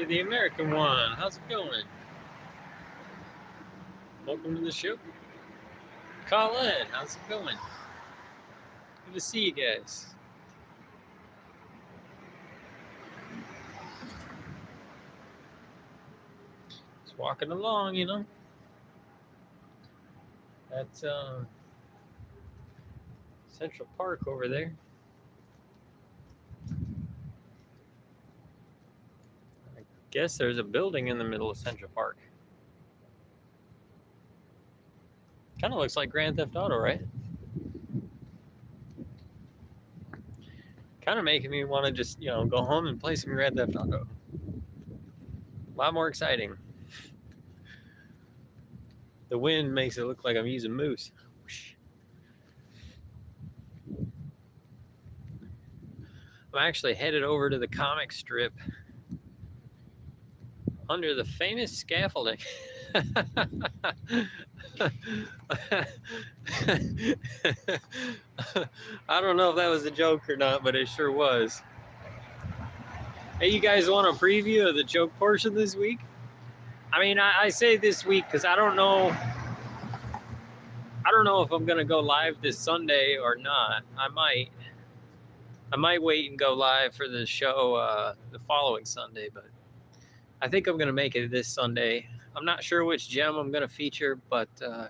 Hey, the American one. How's it going? Welcome to the show. Colin, how's it going? Good to see you guys. Just walking along, you know. That's Central Park over there. I guess there's a building in the middle of Central Park. Kind of looks like Grand Theft Auto, right? Kind of making me want to just, go home and play some Grand Theft Auto. A lot more exciting. The wind makes it look like I'm using moose. I'm actually headed over to the comic strip under the famous scaffolding. I don't know if that was a joke or not, but it sure was. Hey, you guys want a preview of the joke portion this week? I mean, I say this week because I don't know if I'm gonna go live this Sunday or not. I might wait and go live for the show the following Sunday, but I think I'm gonna make it this Sunday. I'm not sure which gem I'm gonna feature, but I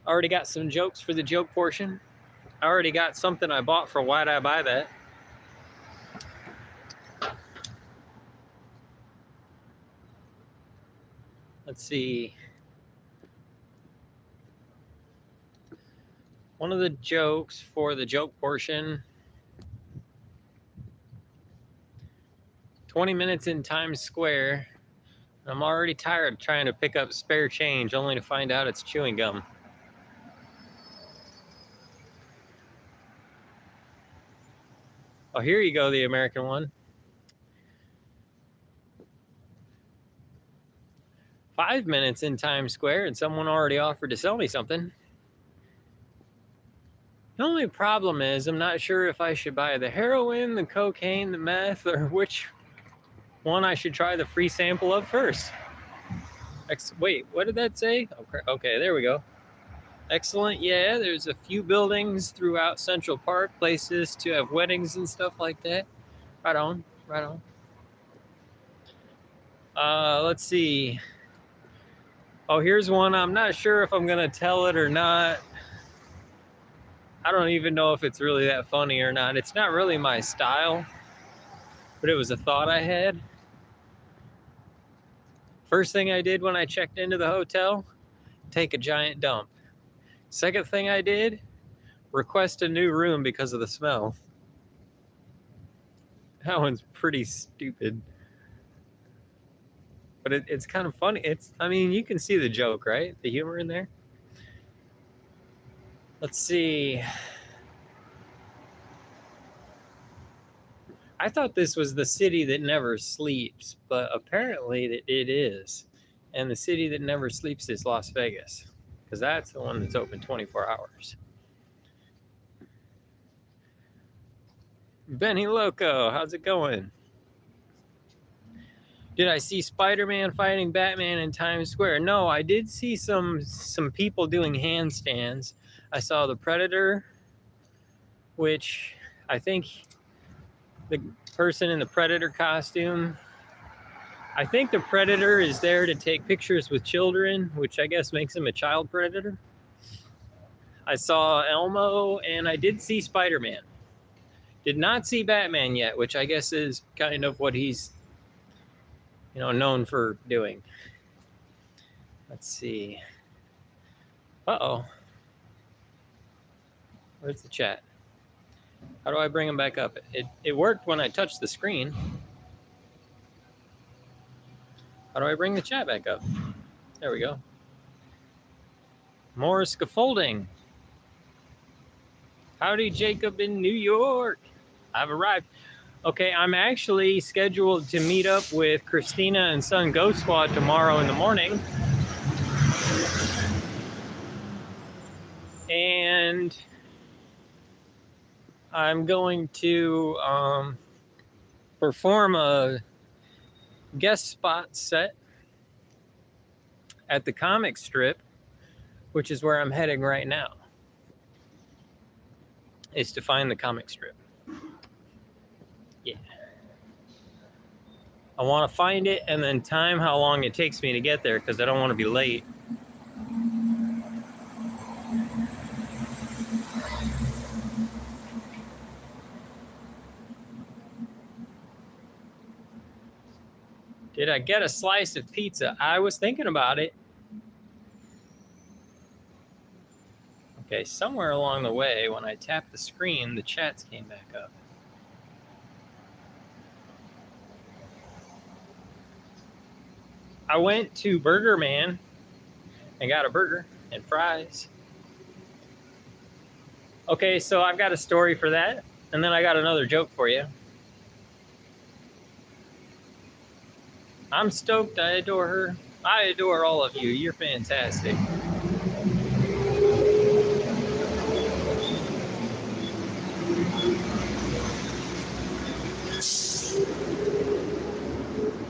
already got some jokes for the joke portion. I already got something I bought for Why'd I Buy That? Let's see. One of the jokes for the joke portion, 20 minutes in Times Square. I'm already tired of trying to pick up spare change only to find out it's chewing gum. Oh, here you go, the American one. 5 minutes in Times Square and someone already offered to sell me something. The only problem is I'm not sure if I should buy the heroin, the cocaine, the meth, or which one I should try the free sample of first. Wait, what did that say? Okay, there we go. Excellent. Yeah, there's a few buildings throughout Central Park, places to have weddings and stuff like that. Right on, right on. Let's see. Oh, here's one. I'm not sure if I'm going to tell it or not. I don't even know if it's really that funny or not. It's not really my style, but it was a thought I had. First thing I did when I checked into the hotel, take a giant dump. Second thing I did, request a new room because of the smell. That one's pretty stupid. But it's kind of funny. You can see the joke, right? The humor in there. Let's see. I thought this was the city that never sleeps, but apparently it is. And the city that never sleeps is Las Vegas, because that's the one that's open 24 hours. Benny Loco, how's it going? Did I see Spider-Man fighting Batman in Times Square? No, I did see some people doing handstands. I saw the Predator, which I think the person in the Predator costume, I think the Predator is there to take pictures with children, which I guess makes him a child predator. I saw Elmo, and I did see Spider-Man. Did not see Batman yet, which I guess is kind of what he's known for doing. Let's see. Uh-oh. Where's the chat? How do I bring them back up? It worked when I touched the screen. How do I bring the chat back up? There we go. More scaffolding. Howdy, Jacob in New York. I've arrived. Okay, I'm actually scheduled to meet up with Christina and Son Ghost Squad tomorrow in the morning. And I'm going to perform a guest spot set at the comic strip, which is where I'm heading right now, is to find the comic strip. Yeah. I want to find it and then time how long it takes me to get there because I don't want to be late. Did I get a slice of pizza? I was thinking about it. Okay, somewhere along the way, when I tapped the screen, the chats came back up. I went to Burger Man and got a burger and fries. Okay, so I've got a story for that, and then I got another joke for you. I'm stoked. I adore her. I adore all of you. You're fantastic.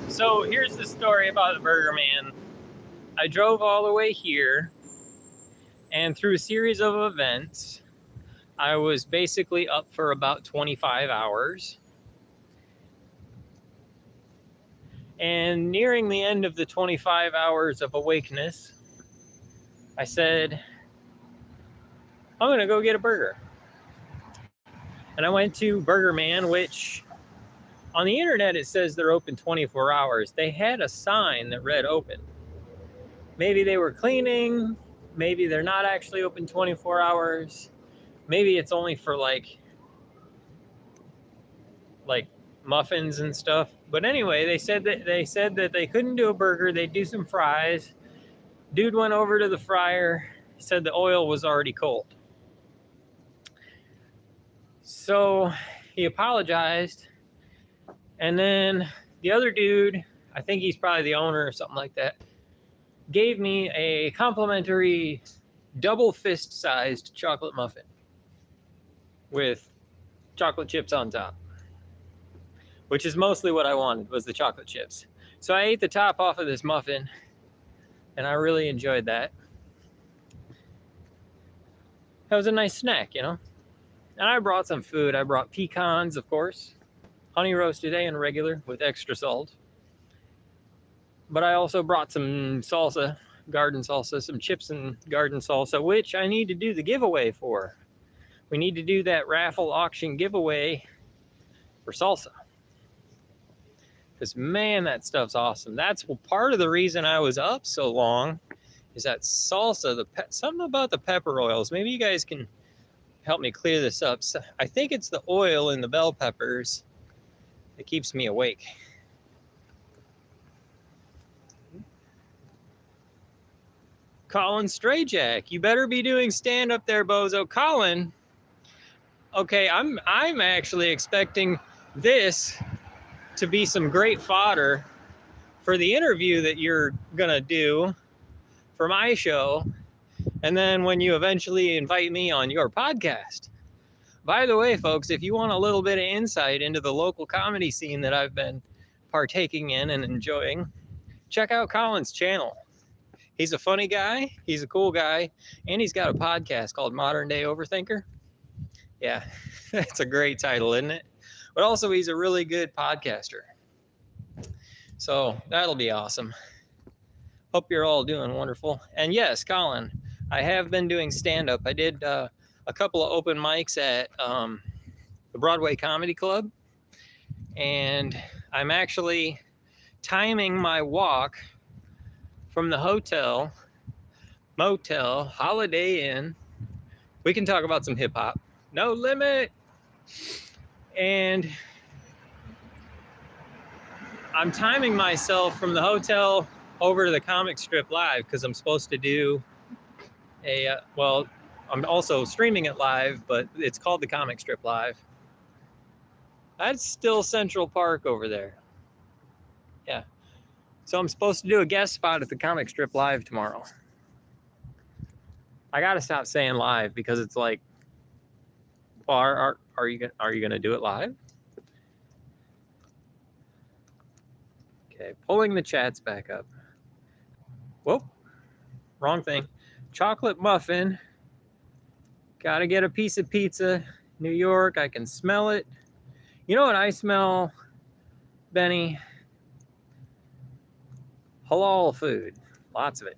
So here's the story about the Burger Man. I drove all the way here, and through a series of events, I was basically up for about 25 hours. And nearing the end of the 25 hours of awakeness, I said, I'm going to go get a burger. And I went to Burger Man, which on the internet it says they're open 24 hours. They had a sign that read open. Maybe they were cleaning. Maybe they're not actually open 24 hours. Maybe it's only for like muffins and stuff. But anyway, they said that they couldn't do a burger. They'd do some fries. Dude went over to the fryer, said the oil was already cold. So he apologized. And then the other dude, I think he's probably the owner or something like that, gave me a complimentary double fist-sized chocolate muffin with chocolate chips on top, which is mostly what I wanted, was the chocolate chips. So I ate the top off of this muffin, and I really enjoyed that. That was a nice snack, you know? And I brought some food. I brought pecans, of course, honey roasted and regular with extra salt. But I also brought some salsa, garden salsa, some chips and garden salsa, which I need to do the giveaway for. We need to do that raffle auction giveaway for salsa. Because, man, that stuff's awesome. That's part of the reason I was up so long, is that salsa, something about the pepper oils. Maybe you guys can help me clear this up. So I think it's the oil in the bell peppers that keeps me awake. Colin Strayjack, you better be doing stand up there, bozo. Colin, okay, I'm actually expecting this to be some great fodder for the interview that you're gonna do for my show, and then when you eventually invite me on your podcast. By the way, folks, if you want a little bit of insight into the local comedy scene that I've been partaking in and enjoying, check out Colin's channel. He's a funny guy, he's a cool guy, and he's got a podcast called Modern Day Overthinker. Yeah, that's a great title, isn't it? But also, he's a really good podcaster. So that'll be awesome. Hope you're all doing wonderful. And yes, Colin, I have been doing stand-up. I did a couple of open mics at the Broadway Comedy Club. And I'm actually timing my walk from the hotel, motel, Holiday Inn. We can talk about some hip-hop. No limit. And I'm timing myself from the hotel over to the comic strip live because I'm supposed to do I'm also streaming it live, but it's called the comic strip live. That's still Central Park over there. Yeah. So I'm supposed to do a guest spot at the comic strip live tomorrow. I got to stop saying live because it's like, well, are you gonna do it live? Okay, pulling the chats back up. Whoop, wrong thing. Chocolate muffin. Gotta get a piece of pizza. New York, I can smell it. You know what I smell, Benny? Halal food. Lots of it.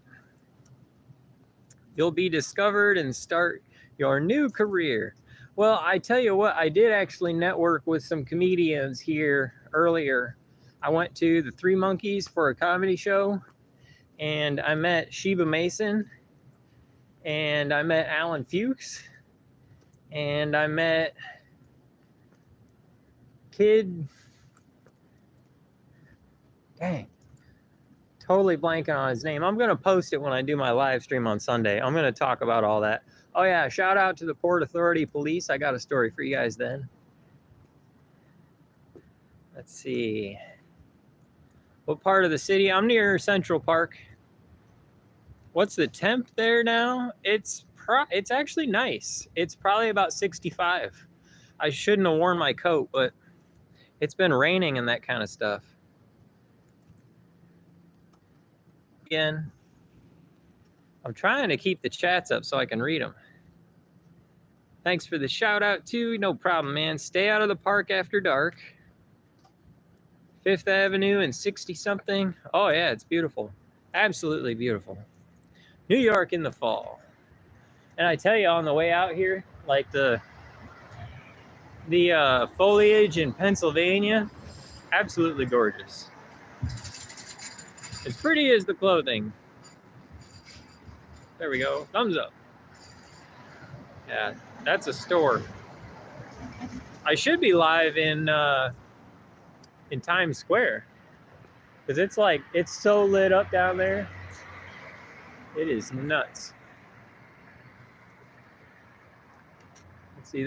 You'll be discovered and start your new career. Well, I tell you what, I did actually network with some comedians here earlier. I went to the Three Monkeys for a comedy show, and I met Sheba Mason, and I met Alan Fuchs, and I met Kid. Dang. Totally blanking on his name. I'm going to post it when I do my live stream on Sunday. I'm going to talk about all that. Oh, yeah. Shout out to the Port Authority Police. I got a story for you guys then. Let's see. What part of the city? I'm near Central Park. What's the temp there now? It's actually nice. It's probably about 65. I shouldn't have worn my coat, but it's been raining and that kind of stuff. Again, I'm trying to keep the chats up so I can read them. Thanks for the shout out too. No problem, man. Stay out of the park after dark. 5th Avenue and 60 something. Oh yeah, it's beautiful. Absolutely beautiful. New York in the fall. And I tell you, on the way out here, like the foliage in Pennsylvania, absolutely gorgeous. As pretty as the clothing. There we go. Thumbs up. Yeah, that's a store. I should be live in Times Square, because it's so lit up down there. It is nuts. Let's see,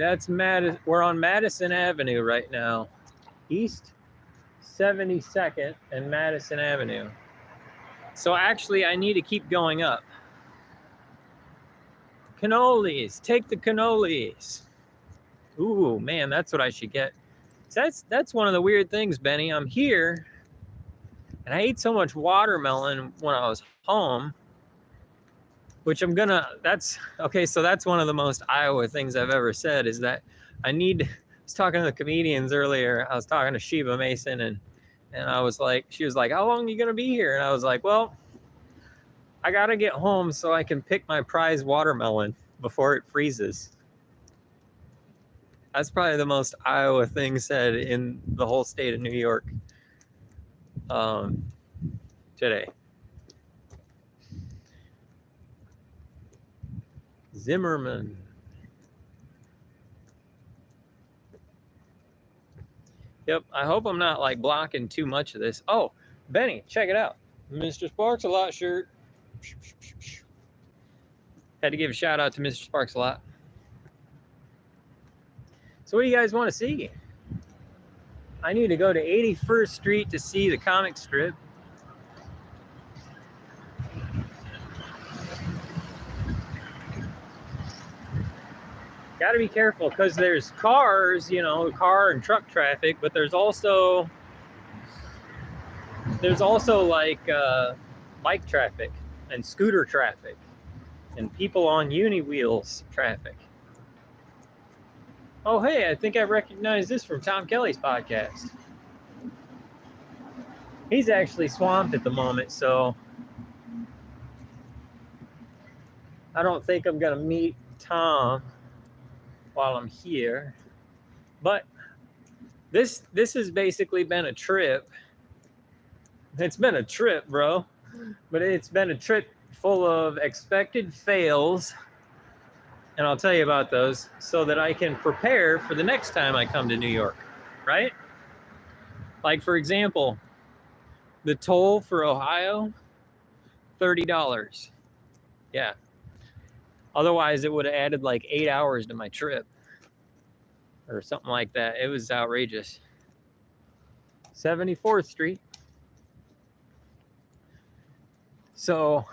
we're on Madison Avenue right now. East 72nd and Madison Avenue. So actually, I need to keep going up. Cannolis, take the cannolis. Ooh, man, that's what I should get. That's one of the weird things, Benny. I'm here, and I ate so much watermelon when I was home, which that's one of the most Iowa things I've ever said, is that I was talking to the comedians earlier. I was talking to Sheba Mason, and she was like, how long are you going to be here? And I was like, well, I got to get home so I can pick my prize watermelon before it freezes. That's probably the most Iowa thing said in the whole state of New York today. Zimmerman. Yep, I hope I'm not like blocking too much of this. Oh, Benny, check it out. Mr. Sparks a Lot shirt. Had to give a shout out to Mr. Sparks a Lot. So what do you guys want to see? I need to go to 81st Street to see the comic strip. Got to be careful because there's cars, car and truck traffic, but there's also like bike traffic and scooter traffic and people on uni-wheels traffic. Oh, hey, I think I recognize this from Tom Kelly's podcast. He's actually swamped at the moment, so I don't think I'm going to meet Tom while I'm here. But this has basically been a trip. It's been a trip, bro. But it's been a trip full of expected fails. And I'll tell you about those so that I can prepare for the next time I come to New York, right? Like, for example, the toll for Ohio, $30. Yeah. Otherwise, it would have added like 8 hours to my trip or something like that. It was outrageous. 74th Street. So,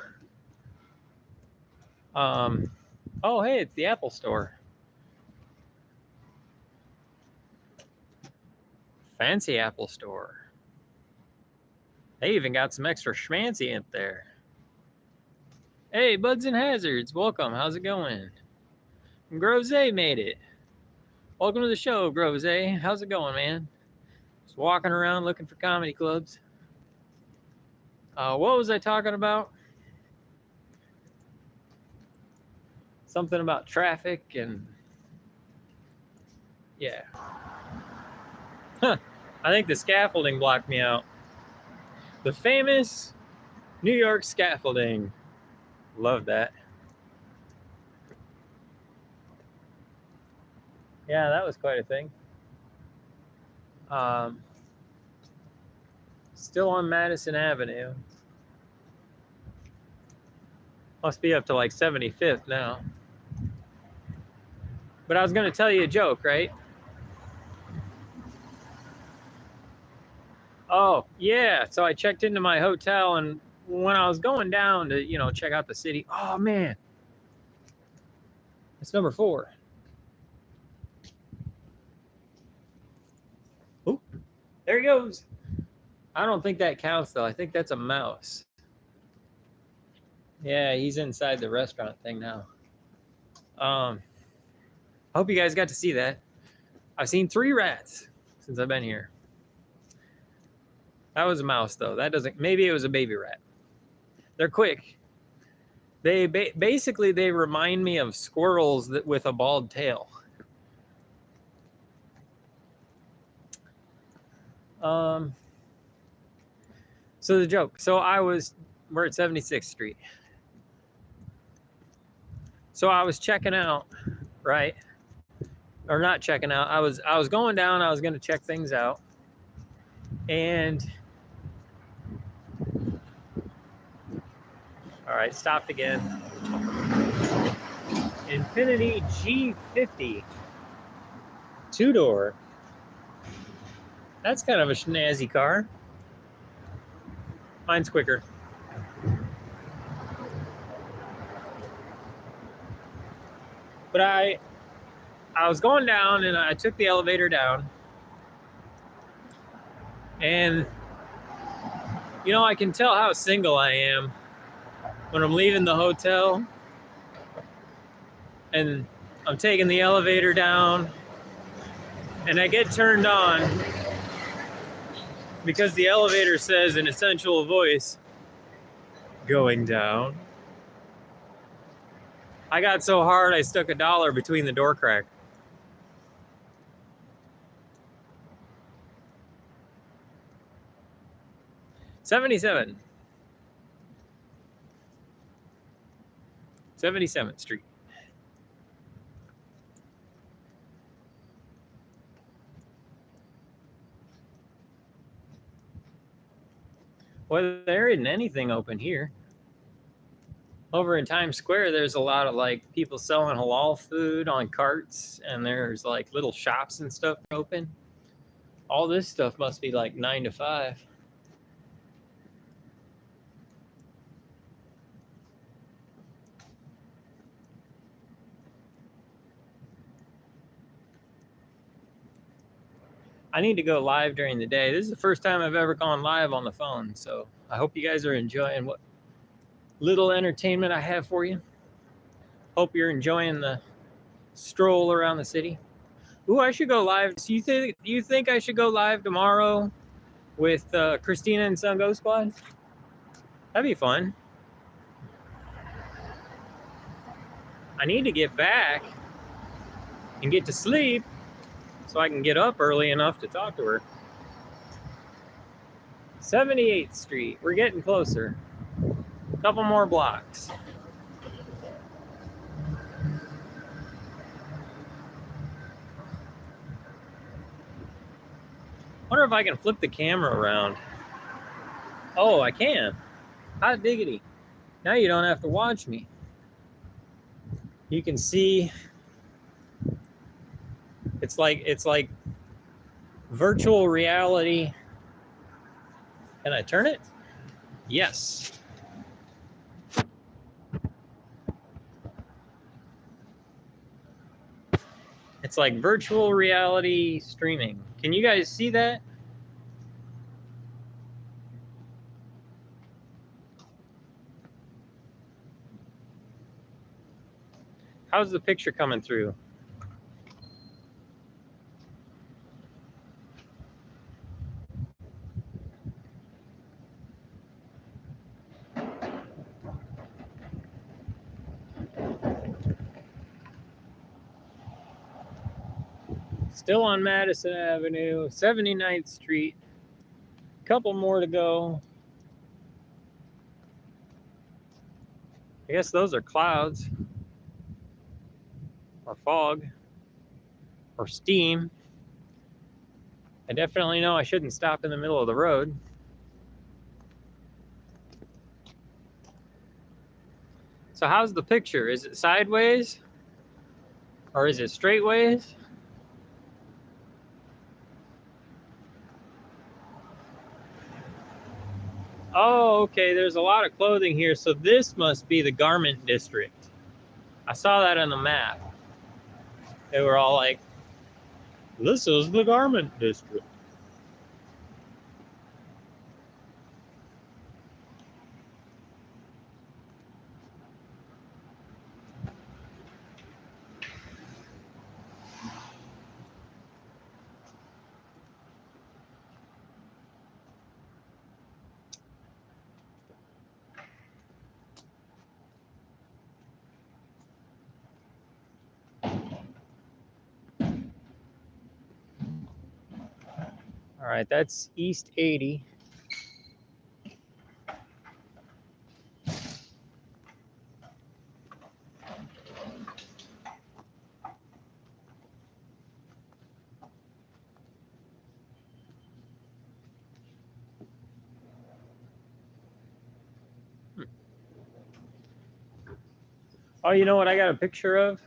oh, hey, it's the Apple Store. Fancy Apple Store. They even got some extra schmancy in there. Hey, Buds and Hazards, welcome. How's it going? Grose made it. Welcome to the show, Grose. How's it going, man? Just walking around looking for comedy clubs. What was I talking about? Something about traffic and yeah. Huh. I think the scaffolding blocked me out. The famous New York scaffolding. Love that. Yeah, that was quite a thing. Still on Madison Avenue. Must be up to like 75th now. But I was going to tell you a joke, right? Oh, yeah. So I checked into my hotel, and when I was going down to, check out the city, oh, man. It's number 4. Oop, there he goes. I don't think that counts, though. I think that's a mouse. Yeah, he's inside the restaurant thing now. I hope you guys got to see that. I've seen 3 rats since I've been here. That was a mouse, though. That doesn't. Maybe it was a baby rat. They're quick. They basically they remind me of squirrels with a bald tail. So the joke. So we're at 76th Street. So I was checking out, right? Or not checking out. I was going down. I was going to check things out, and all right, stopped again. Infiniti G50, 2-door. That's kind of a snazzy car. Mine's quicker. But I was going down, and I took the elevator down. And, I can tell how single I am when I'm leaving the hotel and I'm taking the elevator down, and I get turned on because the elevator says in a sensual voice, going down. I got so hard I stuck $1 between the door crack. '77. 77th Street. Well, there isn't anything open here. Over in Times Square, there's a lot of like people selling halal food on carts, and there's like little shops and stuff open. All this stuff must be like 9 to 5. I need to go live during the day. This is the first time I've ever gone live on the phone, so I hope you guys are enjoying what little entertainment I have for you. Hope you're enjoying the stroll around the city. Ooh, I should go live. So you think I should go live tomorrow with Christina and Sun Go Squad? That'd be fun. I need to get back and get to sleep so I can get up early enough to talk to her. 78th Street. We're getting closer. A couple more blocks. Wonder if I can flip the camera around. Oh, I can. Hot diggity. Now you don't have to watch me. You can see it's like virtual reality. Can I turn it? Yes. It's like virtual reality streaming. Can you guys see that? How's the picture coming through? Still on Madison Avenue, 79th Street. Couple more to go. I guess those are clouds or fog or steam. I definitely know I shouldn't stop in the middle of the road. So how's the picture? Is it sideways or is it straightways? Oh, okay, there's a lot of clothing here, so this must be the garment district. I saw that on the map. They were all like, this is the garment district. All right, that's East 80. Oh, you know what I got a picture of?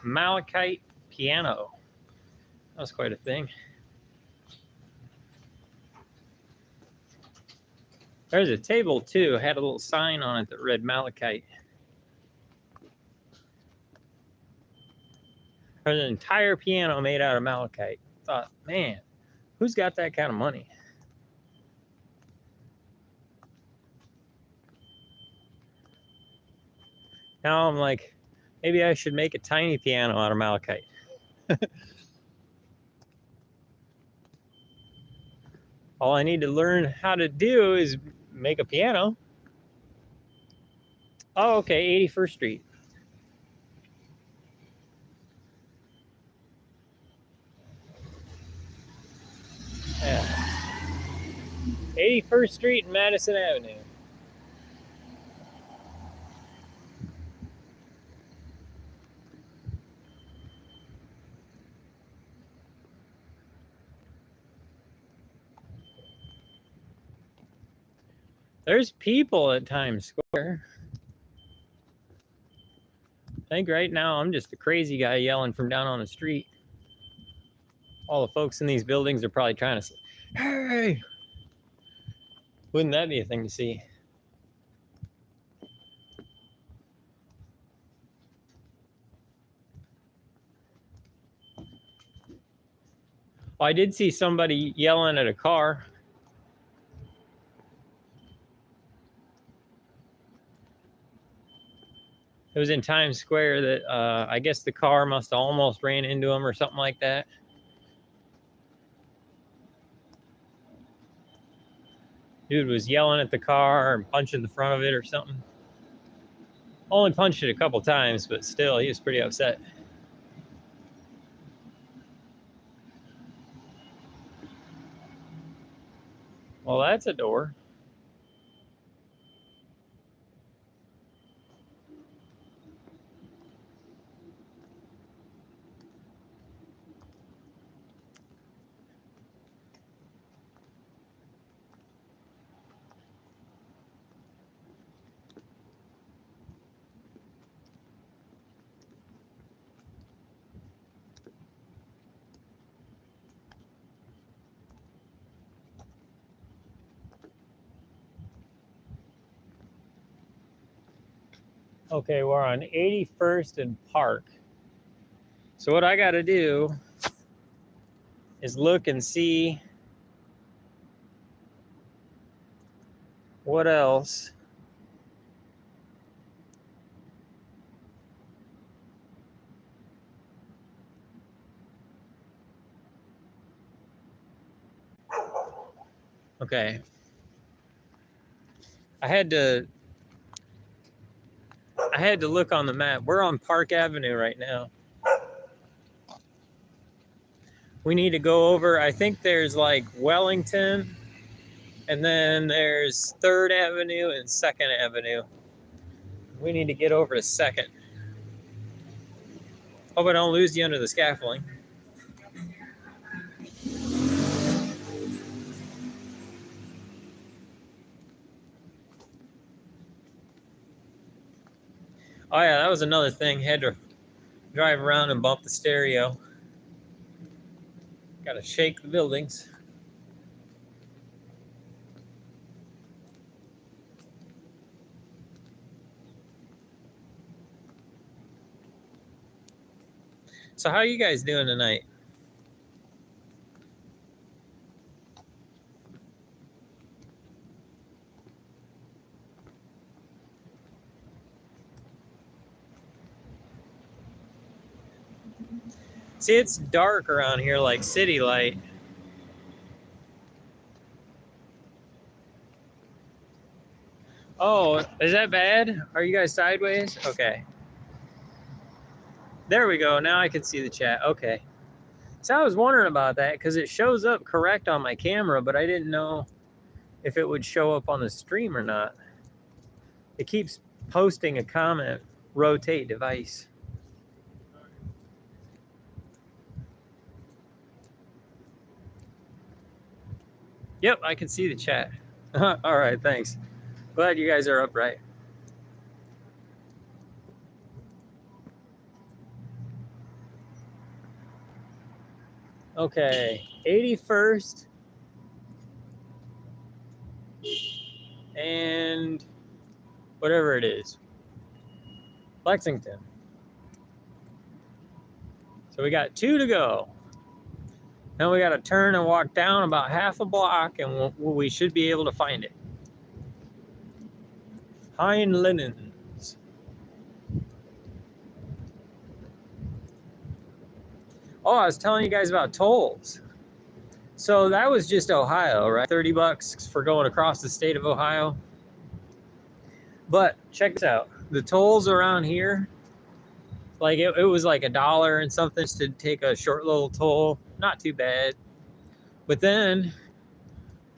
Malachite piano. That was quite a thing. There's a table too, had a little sign on it that read Malachite. There's an entire piano made out of malachite. Thought, man, who's got that kind of money? Now I'm like, maybe I should make a tiny piano out of malachite. All I need to learn how to do is make a piano. Oh, okay, 81st Street. Yeah. 81st Street and Madison Avenue. There's people at Times Square. I think right now I'm just the crazy guy yelling from down on the street. All the folks in these buildings are probably trying to say, hey! Wouldn't that be a thing to see? Oh, I did see somebody yelling at a car. It was in Times Square that I guess the car must have almost ran into him or something like that. Dude was yelling at the car and punching the front of it or something. Only punched it a couple times, but still, he was pretty upset. Well, that's a door. Okay, we're on 81st and Park. So what I got to do is look and see what else Okay. I had to look on the map. We're on Park Avenue right now. We need to go over, I think there's like Wellington, and then there's 3rd Avenue and 2nd Avenue. We need to get over to 2nd. Hope I don't lose you under the scaffolding. Oh yeah, that was another thing. Had to drive around and bump the stereo. Got to shake the buildings. So how are you guys doing tonight? See, it's dark around here like city light. Oh, is that bad? Are you guys sideways? Okay. There we go. Now I can see the chat. Okay. So I was wondering about that because it shows up correct on my camera, but I didn't know if it would show up on the stream or not. It keeps posting a comment, rotate device. Yep, I can see the chat. All right, thanks. Glad you guys are upright. Okay, 81st and whatever it is, Lexington. So we got 2 to go. Now we got to turn and walk down about half a block, and we should be able to find it. Pine Linens. Oh, I was telling you guys about tolls. So that was just Ohio, right? $30 for going across the state of Ohio. But check this out. The tolls around here, like it was like $1 and something to take a short little toll. Not too bad. But then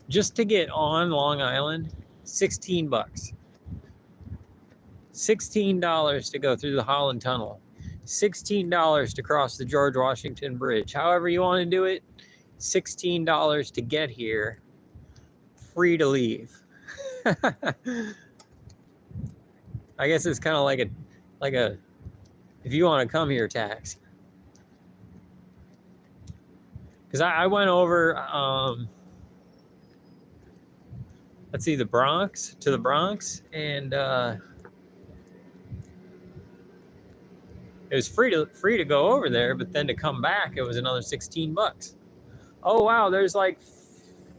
just to get on Long Island, $16. $16 to go through the Holland Tunnel. $16 to cross the George Washington Bridge. However you want to do it, $16 to get here, free to leave. I guess it's kind of like a if you want to come here tax. Because I went over, let's see, the Bronx, and it was free to go over there, but then to come back, it was another $16. Oh wow, there's like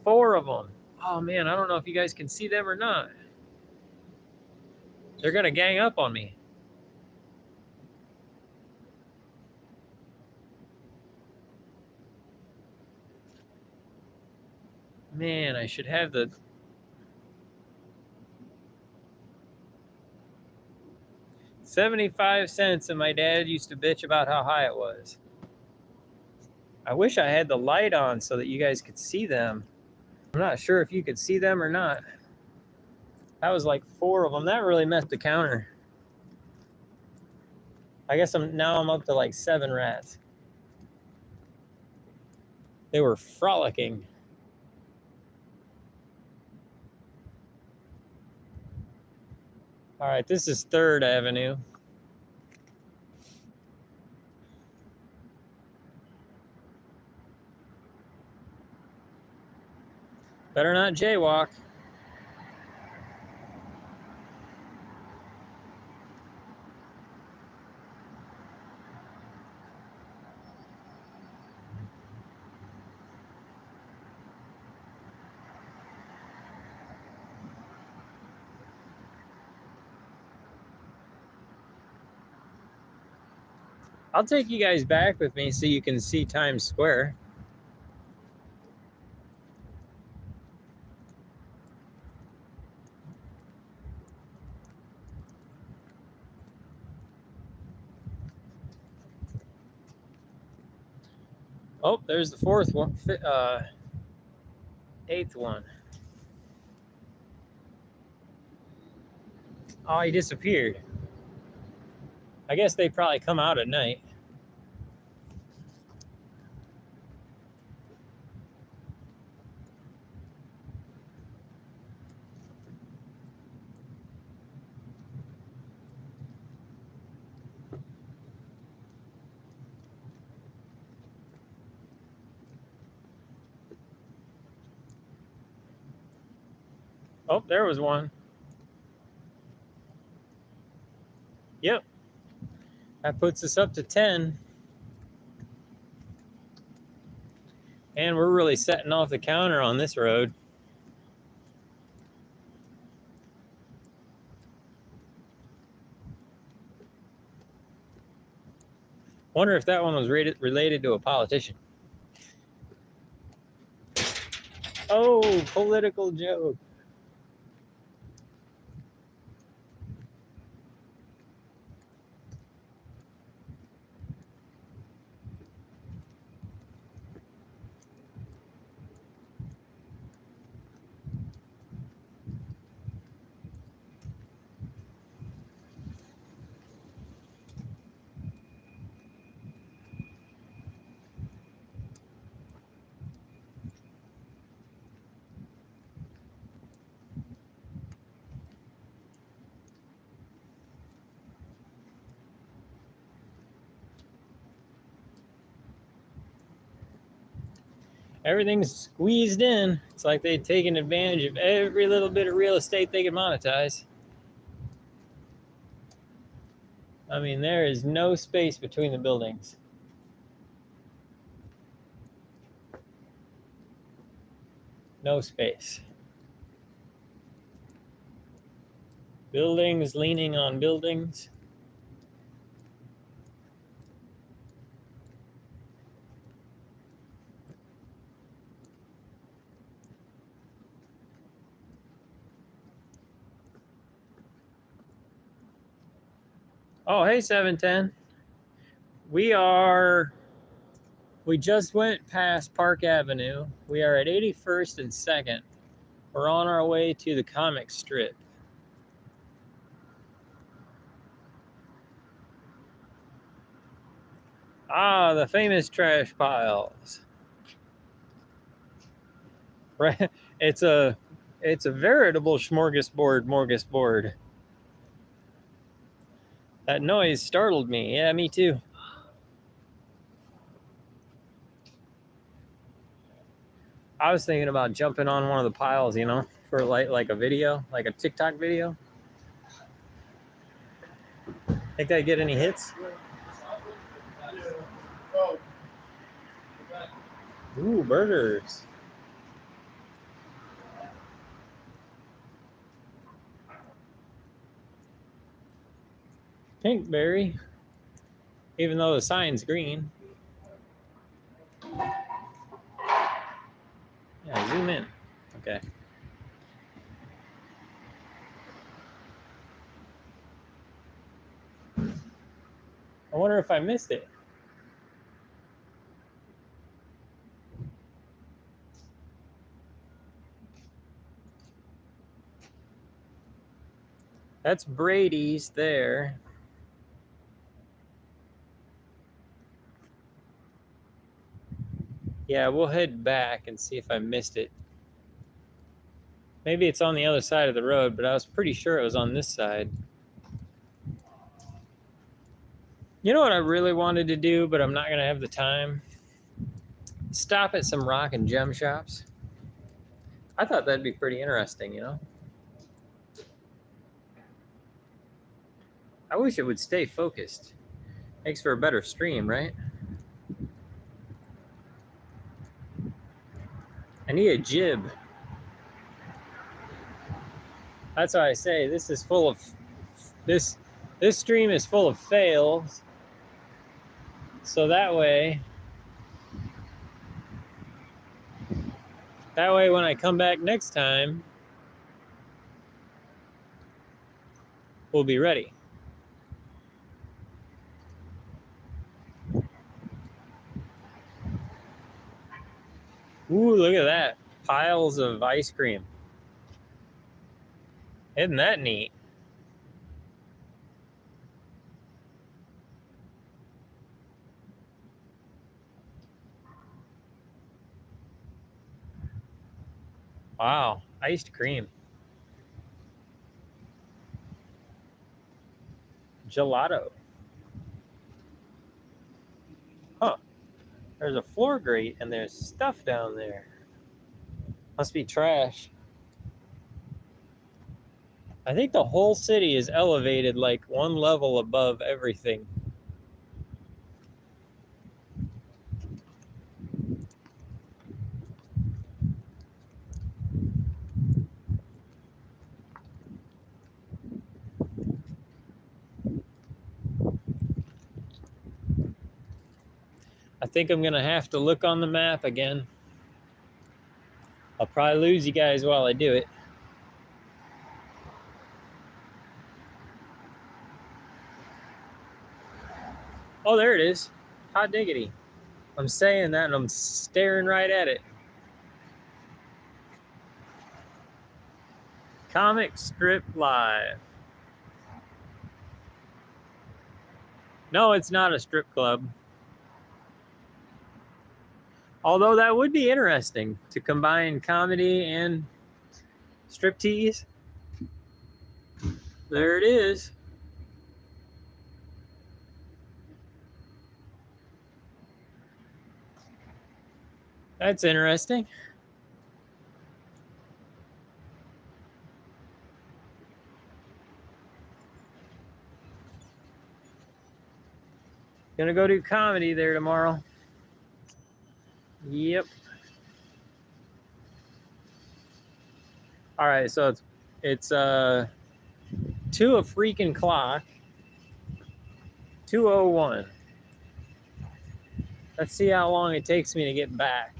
4 of them. Oh man, I don't know if you guys can see them or not. They're gonna gang up on me. Man, I should have the 75 cents, and my dad used to bitch about how high it was. I wish I had the light on so that you guys could see them. I'm not sure if you could see them or not. That was like 4 of them. That really messed the counter. I guess I'm up to like 7 rats. They were frolicking. All right, this is 3rd Avenue. Better not jaywalk. I'll take you guys back with me so you can see Times Square. Oh, there's the fourth one, eighth one. Oh, he disappeared. I guess they probably come out at night. Oh, there was one. Yep. That puts us up to 10. And we're really setting off the counter on this road. Wonder if that one was related to a politician. Oh, political joke. Everything's squeezed in. It's like they've taken advantage of every little bit of real estate they can monetize. I mean, there is no space between the buildings. No space. Buildings leaning on buildings. Oh, hey, 710. We just went past Park Avenue. We are at 81st and 2nd. We're on our way to the comic strip. Ah, the famous trash piles. Right? It's a veritable smorgasbord. That noise startled me. Yeah, me too. I was thinking about jumping on one of the piles, you know, for like a video, like a TikTok video. Think I'd get any hits? Ooh, burgers. Pinkberry, even though the sign's green. Yeah, zoom in. Okay. I wonder if I missed it. That's Brady's there. Yeah, we'll head back and see if I missed it. Maybe it's on the other side of the road, but I was pretty sure it was on this side. You know what I really wanted to do, but I'm not going to have the time? Stop at some rock and gem shops. I thought that'd be pretty interesting, you know? I wish it would stay focused. Makes for a better stream, right? I need a jib. That's why I say this is full of this stream is full of fails. So that way when I come back next time, we'll be ready. Ooh, look at that. Piles of ice cream. Isn't that neat? Wow, iced cream. Gelato. Huh. There's a floor grate and there's stuff down there. Must be trash. I think the whole city is elevated like one level above everything. I think I'm gonna have to look on the map again. I'll probably lose you guys while I do it. Oh, there it is. Hot diggity. I'm saying that and I'm staring right at it. Comic Strip Live. No, it's not a strip club. Although that would be interesting to combine comedy and striptease. There it is. That's interesting. Gonna go do comedy there tomorrow. Yep. All right, so it's 2 a freaking clock. 2:01. Let's see how long it takes me to get back.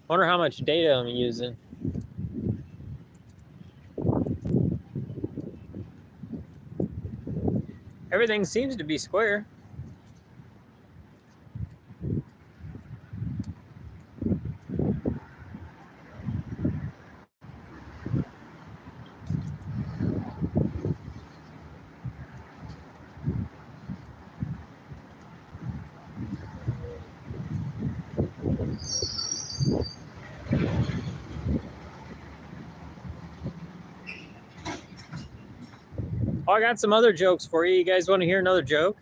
Wonder how much data I'm using. Everything seems to be square. Oh, I got some other jokes for you. You guys want to hear another joke?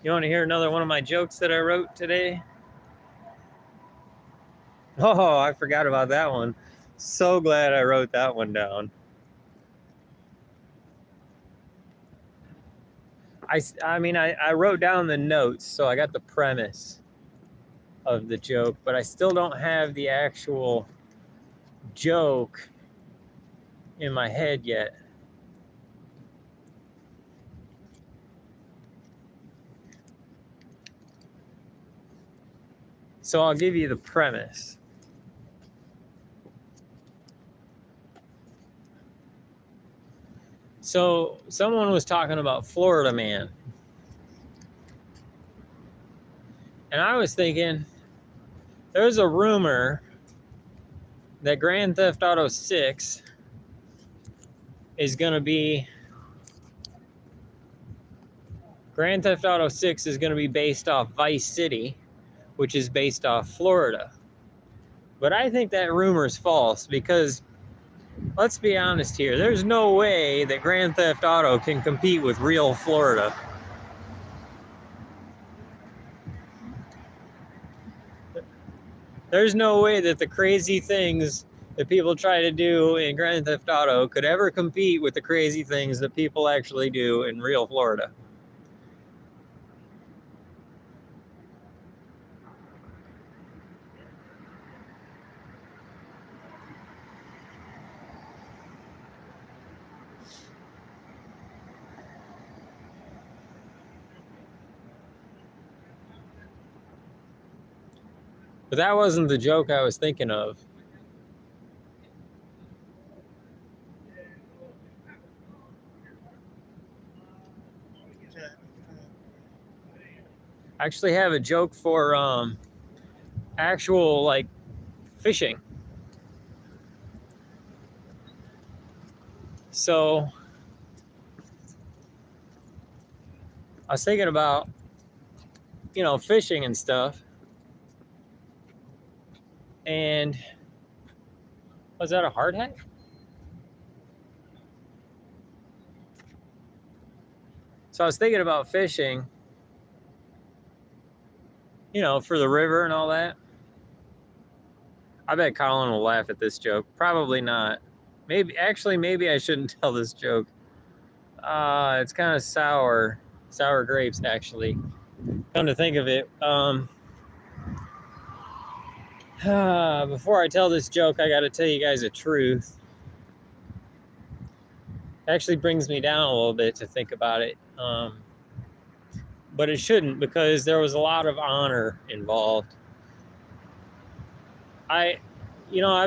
You want to hear another one of my jokes that I wrote today? Oh, I forgot about that one. So glad I wrote that one down. I wrote down the notes, so I got the premise of the joke, but I still don't have the actual joke in my head yet. So I'll give you the premise. So someone was talking about Florida Man. And I was thinking, there's a rumor that Grand Theft Auto 6 is going to be based off Vice City, which is based off Florida. But I think that rumor is false because, let's be honest here, there's no way that Grand Theft Auto can compete with real Florida. There's no way that the crazy things that people try to do in Grand Theft Auto could ever compete with the crazy things that people actually do in real Florida. But that wasn't the joke I was thinking of. I actually have a joke for actual like fishing. So I was thinking about, fishing and stuff. And was that a hard hat? So I was thinking about fishing, for the river and all that. I bet Colin will laugh at this joke. Probably not. Maybe I shouldn't tell this joke. It's kind of sour grapes, actually. Come to think of it, before I tell this joke, I got to tell you guys a truth. It actually brings me down a little bit to think about it, but it shouldn't, because there was a lot of honor involved. I've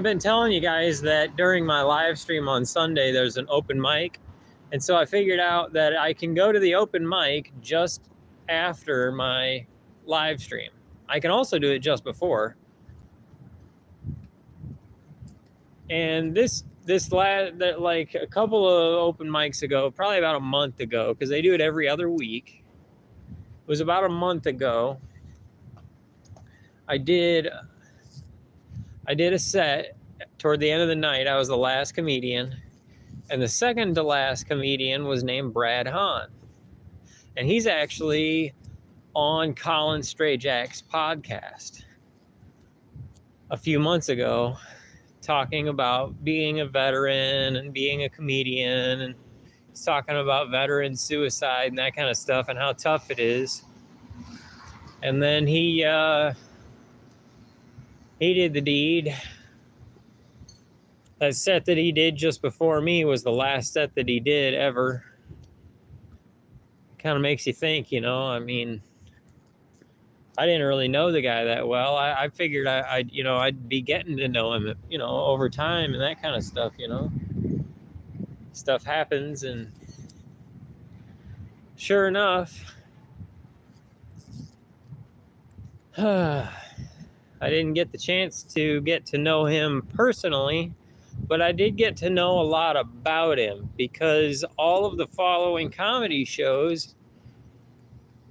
been telling you guys that during my live stream on Sunday, there's an open mic. And so I figured out that I can go to the open mic just after my live stream. I can also do it just before. And like a couple of open mics ago, probably about a month ago, because they do it every other week. It was about a month ago. I did a set toward the end of the night. I was the last comedian. And the second to last comedian was named Brad Hahn. And he's actually on Colin Strajak's podcast a few months ago, talking about being a veteran and being a comedian, and he's talking about veteran suicide and that kind of stuff and how tough it is. And then he did the deed. That set that he did just before me was the last set that he did ever. Kind of makes you think, I mean, I didn't really know the guy that well. I figured I'd be getting to know him, over time and that kind of stuff, Stuff happens, and sure enough, I didn't get the chance to get to know him personally, but I did get to know a lot about him, because all of the following comedy shows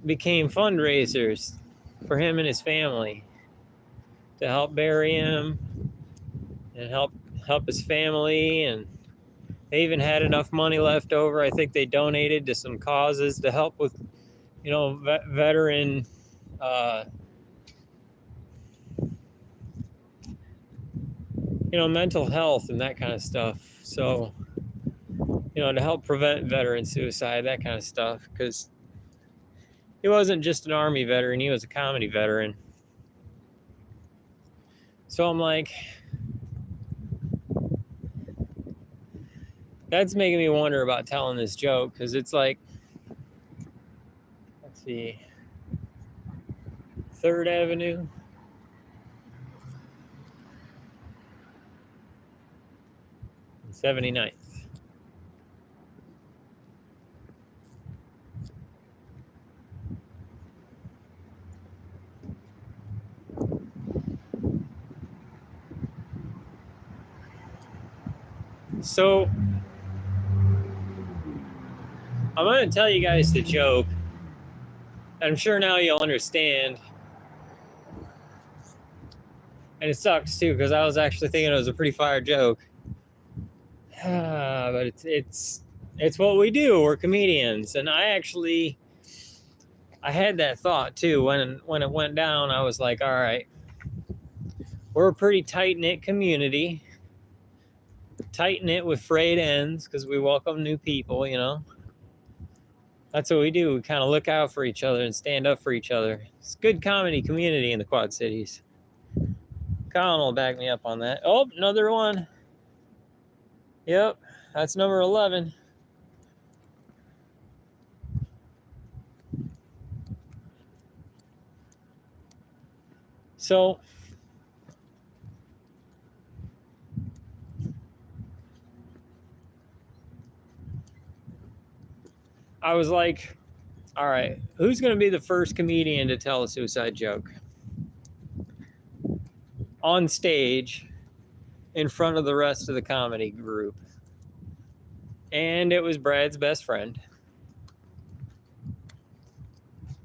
became fundraisers for him and his family to help bury him and help his family. And they even had enough money left over. I think they donated to some causes to help with, veteran mental health and that kind of stuff. So, to help prevent veteran suicide, that kind of stuff, because he wasn't just an Army veteran, he was a comedy veteran. So I'm like, that's making me wonder about telling this joke, because it's like, let's see, 3rd Avenue. And 79th. So I'm going to tell you guys the joke. I'm sure now you'll understand. And it sucks too, because I was actually thinking it was a pretty fire joke. But it's what we do. We're comedians. And I had that thought too when it went down. I was like, all right, we're a pretty tight-knit community. Tight-knit with frayed ends, because we welcome new people, That's what we do. We kind of look out for each other and stand up for each other. It's a good comedy community in the Quad Cities. Colin will back me up on that. Oh, another one. Yep, that's number 11. So, I was like, All right, who's going to be the first comedian to tell a suicide joke on stage in front of the rest of the comedy group? And it was Brad's best friend.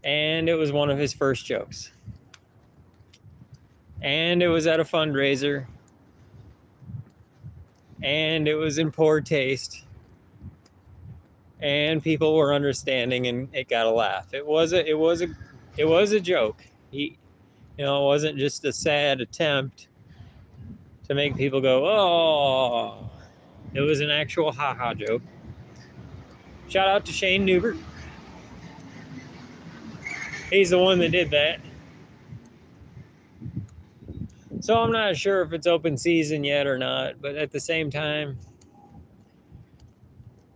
And it was one of his first jokes. And it was at a fundraiser. And it was in poor taste. And people were understanding, and it got a laugh. It was a joke. It wasn't just a sad attempt to make people go, oh. It was an actual haha joke. Shout out to Shane Newbert. He's the one that did that. So I'm not sure if it's open season yet or not, but at the same time,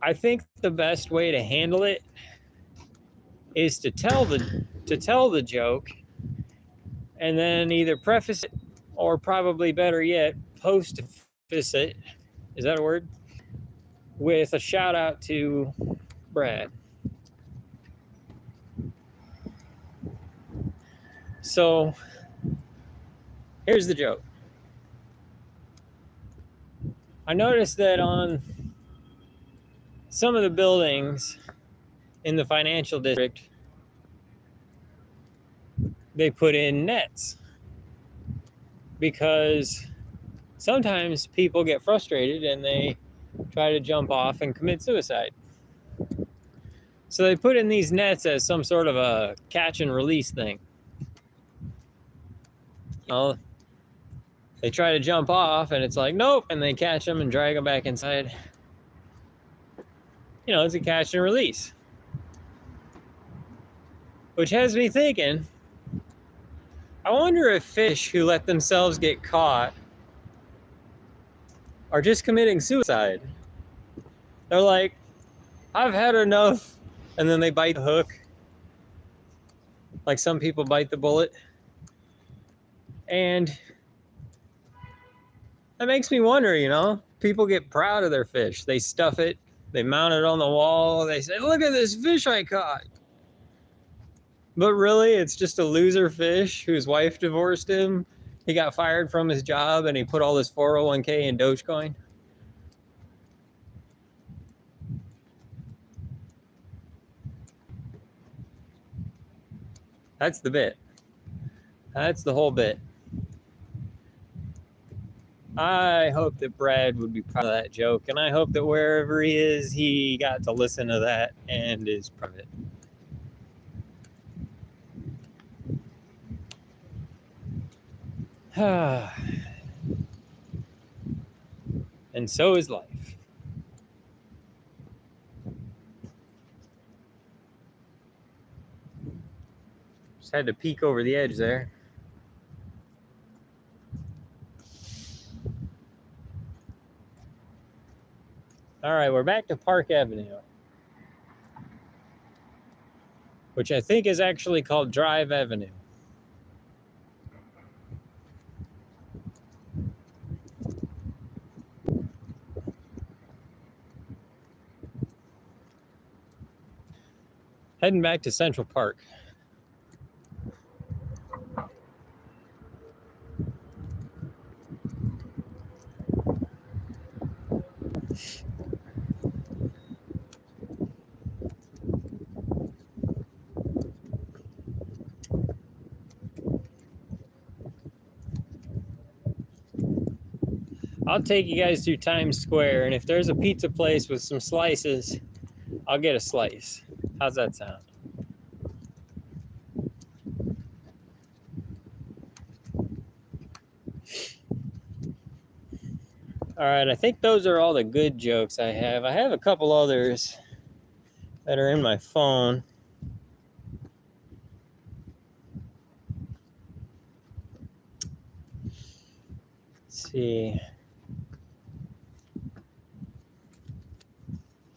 I think the best way to handle it is to tell the joke and then either preface it or probably better yet, postface it. Is that a word? With a shout out to Brad. So here's the joke. I noticed that on some of the buildings in the financial district, they put in nets because sometimes people get frustrated and they try to jump off and commit suicide. So they put in these nets as some sort of a catch and release thing. They try to jump off and it's like, nope, and they catch them and drag them back inside. It's a catch and release. Which has me thinking, I wonder if fish who let themselves get caught are just committing suicide. They're like, I've had enough, and then they bite the hook. Like some people bite the bullet. And that makes me wonder, people get proud of their fish. They stuff it, they mount it on the wall, they say, look at this fish I caught. But really, it's just a loser fish whose wife divorced him. He got fired from his job and he put all his 401k in Dogecoin. That's the bit. That's the whole bit. I hope that Brad would be proud of that joke, and I hope that wherever he is, he got to listen to that and is proud of it. And so is life. Just had to peek over the edge there. All right, we're back to Park Avenue, which I think is actually called Drive Avenue. Heading back to Central Park. I'll take you guys through Times Square, and if there's a pizza place with some slices, I'll get a slice. How's that sound? All right, I think those are all the good jokes I have. I have a couple others that are in my phone. Let's see.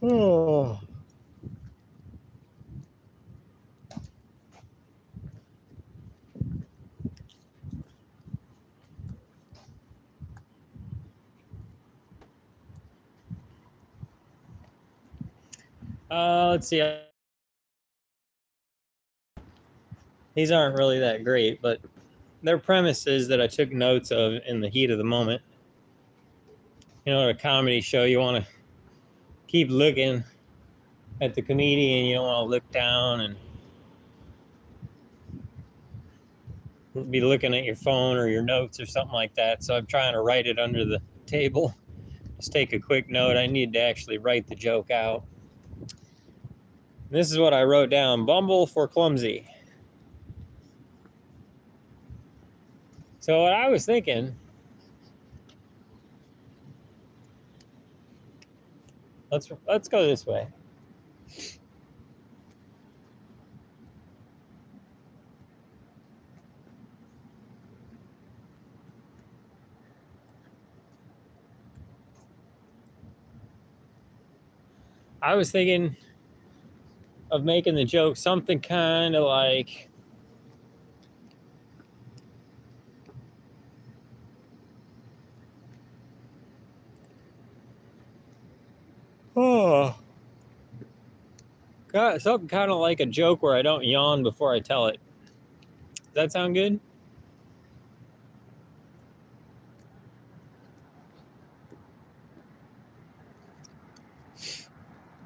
Oh. Let's see. These aren't really that great, but they're premises that I took notes of in the heat of the moment. You know, at a comedy show, you want to keep looking at the comedian. You don't want to look down and be looking at your phone or your notes or something like that. So I'm trying to write it under the table. Just take a quick note. I need to actually write the joke out. This is what I wrote down: Bumble for clumsy. So what I was thinking, let's go this way. I was thinking of making the joke something kind of like, oh, God, something kind of like a joke where I don't yawn before I tell it. Does that sound good?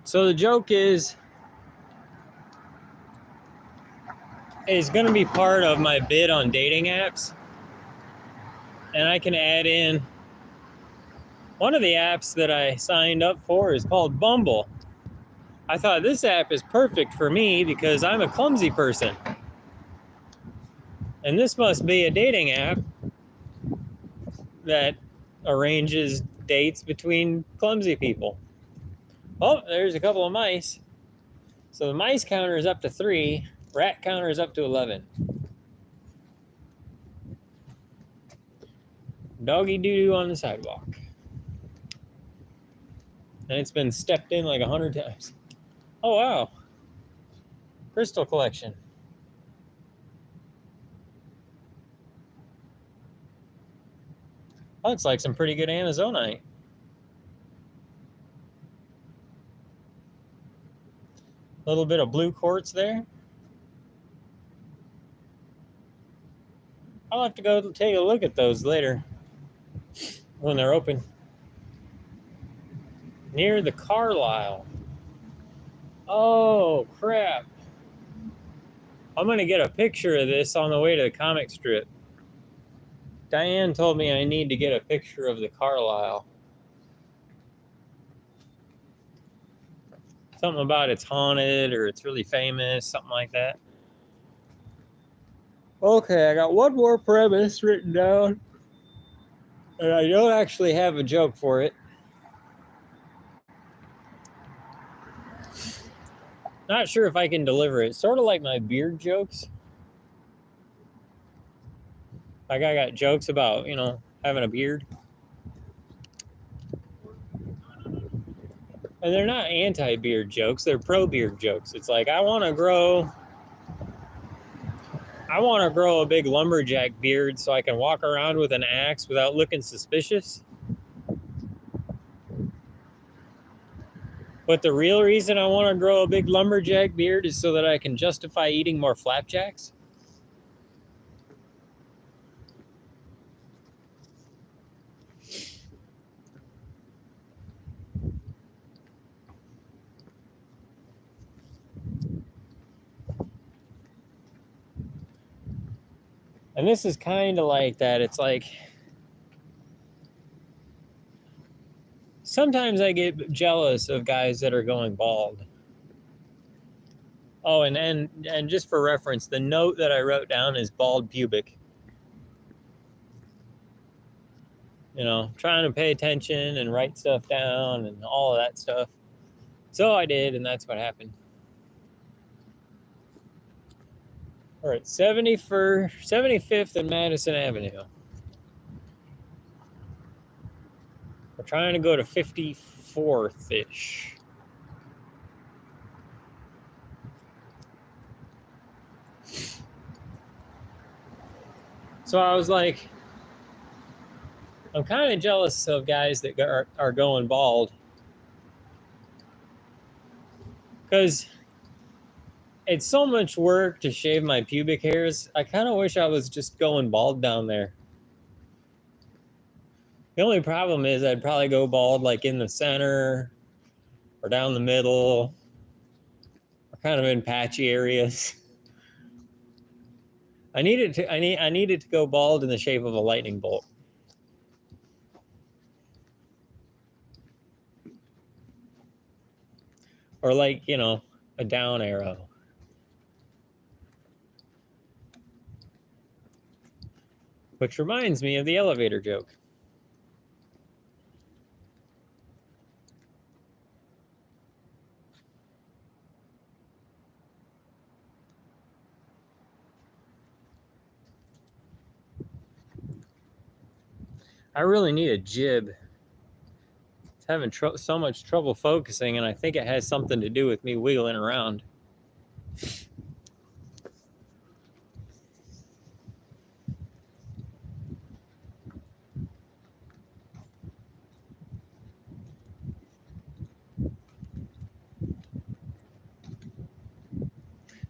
So the joke is going to be part of my bid on dating apps. And I can add in one of the apps that I signed up for is called Bumble. I thought this app is perfect for me because I'm a clumsy person. And this must be a dating app that arranges dates between clumsy people. Oh, there's a couple of mice. So the mice counter is up to 3, rat counter is up to 11. Doggy doo-doo on the sidewalk. And it's been stepped in like 100 times. Oh, wow. Crystal collection. Oh, it's like some pretty good Amazonite. A little bit of blue quartz there. I'll have to go take a look at those later when they're open. Near the Carlisle. Oh, crap. I'm going to get a picture of this on the way to the comic strip. Diane told me I need to get a picture of the Carlisle. Something about it's haunted or it's really famous, something like that. Okay, I got one more premise written down, and I don't actually have a joke for it. Not sure if I can deliver it. Sort of like my beard jokes. Like I got jokes about, having a beard. And they're not anti-beard jokes, they're pro-beard jokes. It's like, I want to grow a big lumberjack beard so I can walk around with an axe without looking suspicious. But the real reason I want to grow a big lumberjack beard is so that I can justify eating more flapjacks. And this is kind of like that. It's like, sometimes I get jealous of guys that are going bald. Oh, and just for reference, the note that I wrote down is bald pubic. Trying to pay attention and write stuff down and all of that stuff. So I did, and that's what happened. All right, 75th and Madison Avenue. We're trying to go to 54th-ish. So I was like, I'm kind of jealous of guys that are going bald. Because It's so much work to shave my pubic hairs. I kind of wish I was just going bald down there. The only problem is I'd probably go bald like in the center or down the middle or kind of in patchy areas. I needed to go bald in the shape of a lightning bolt. Or like, a down arrow. Which reminds me of the elevator joke. I really need a jib. It's having so much trouble focusing, and I think it has something to do with me wiggling around.